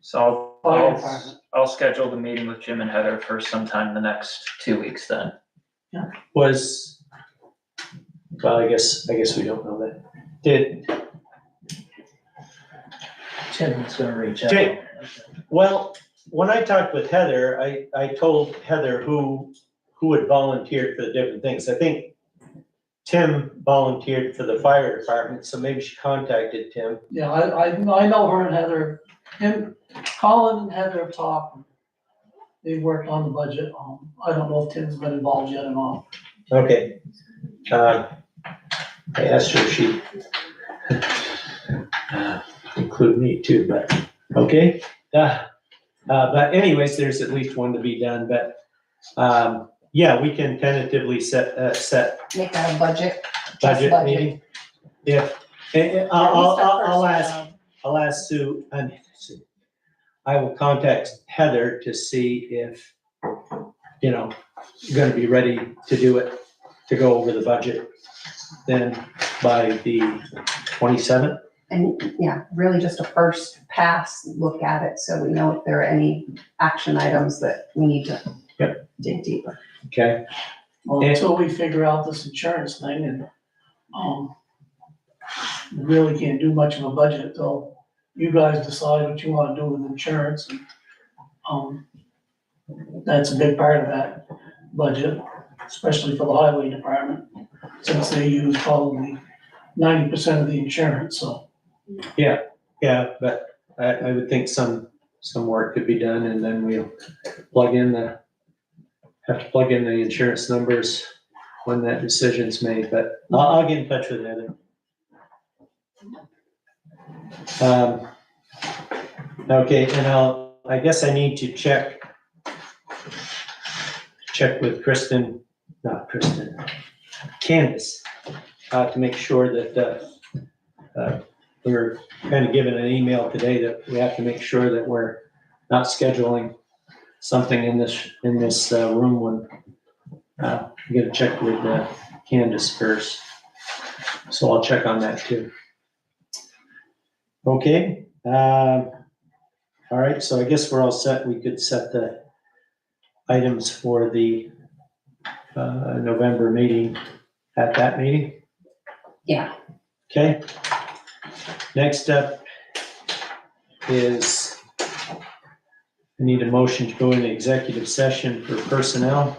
So Fire department. I'll schedule the meeting with Jim and Heather for sometime in the next 2 weeks then. was, well, I guess we don't know that. Did, Tim's gonna reach out. Jay. well, when I talked with Heather, I told Heather who had volunteered for the different things. I think Tim volunteered for the fire department, so maybe she contacted Tim. Yeah, I know her and Heather, Colin and Heather have talked. They worked on the budget. I don't know if Tim's been involved yet or not. Okay. I asked her if she include me too, but, okay. But anyways, there's at least one to be done, but, yeah, we can tentatively set Make that a budget. budget budget. meeting. Yeah, I'll ask Sue, I will contact Heather to see if, you know, you're gonna be ready to do it, to go over the budget then by the 27th. And yeah, really just a first pass look at it, so we know if there are any action items that we need to dig deeper. Okay. Well, until we figure out this insurance thing and, we really can't do much of a budget until you guys decide what you wanna do with insurance. And, that's a big part of that budget, especially for the highway department, since they use probably 90% of the insurance, so. Yeah, but I would think some work could be done and then we'll have to plug in the insurance numbers when that decision's made, but I'll get in touch with Heather. Okay, and I guess I need to check with Candace, to make sure that, we were kind of given an email today that we have to make sure that we're not scheduling something in this room when, we gotta check with Candace first. So I'll check on that too. Okay, all right, so I guess we're all set. We could set the items for the November meeting at that meeting. Yeah. Okay. Next up is, I need a motion to go into executive session for personnel.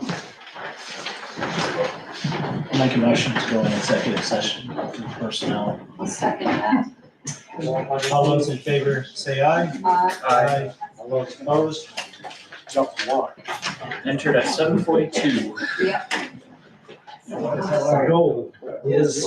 I'll make a motion to go in executive session for personnel. I'll second that. All those in favor, say aye. Aye. All those opposed? Entered at 7:42. Yep. Our goal is.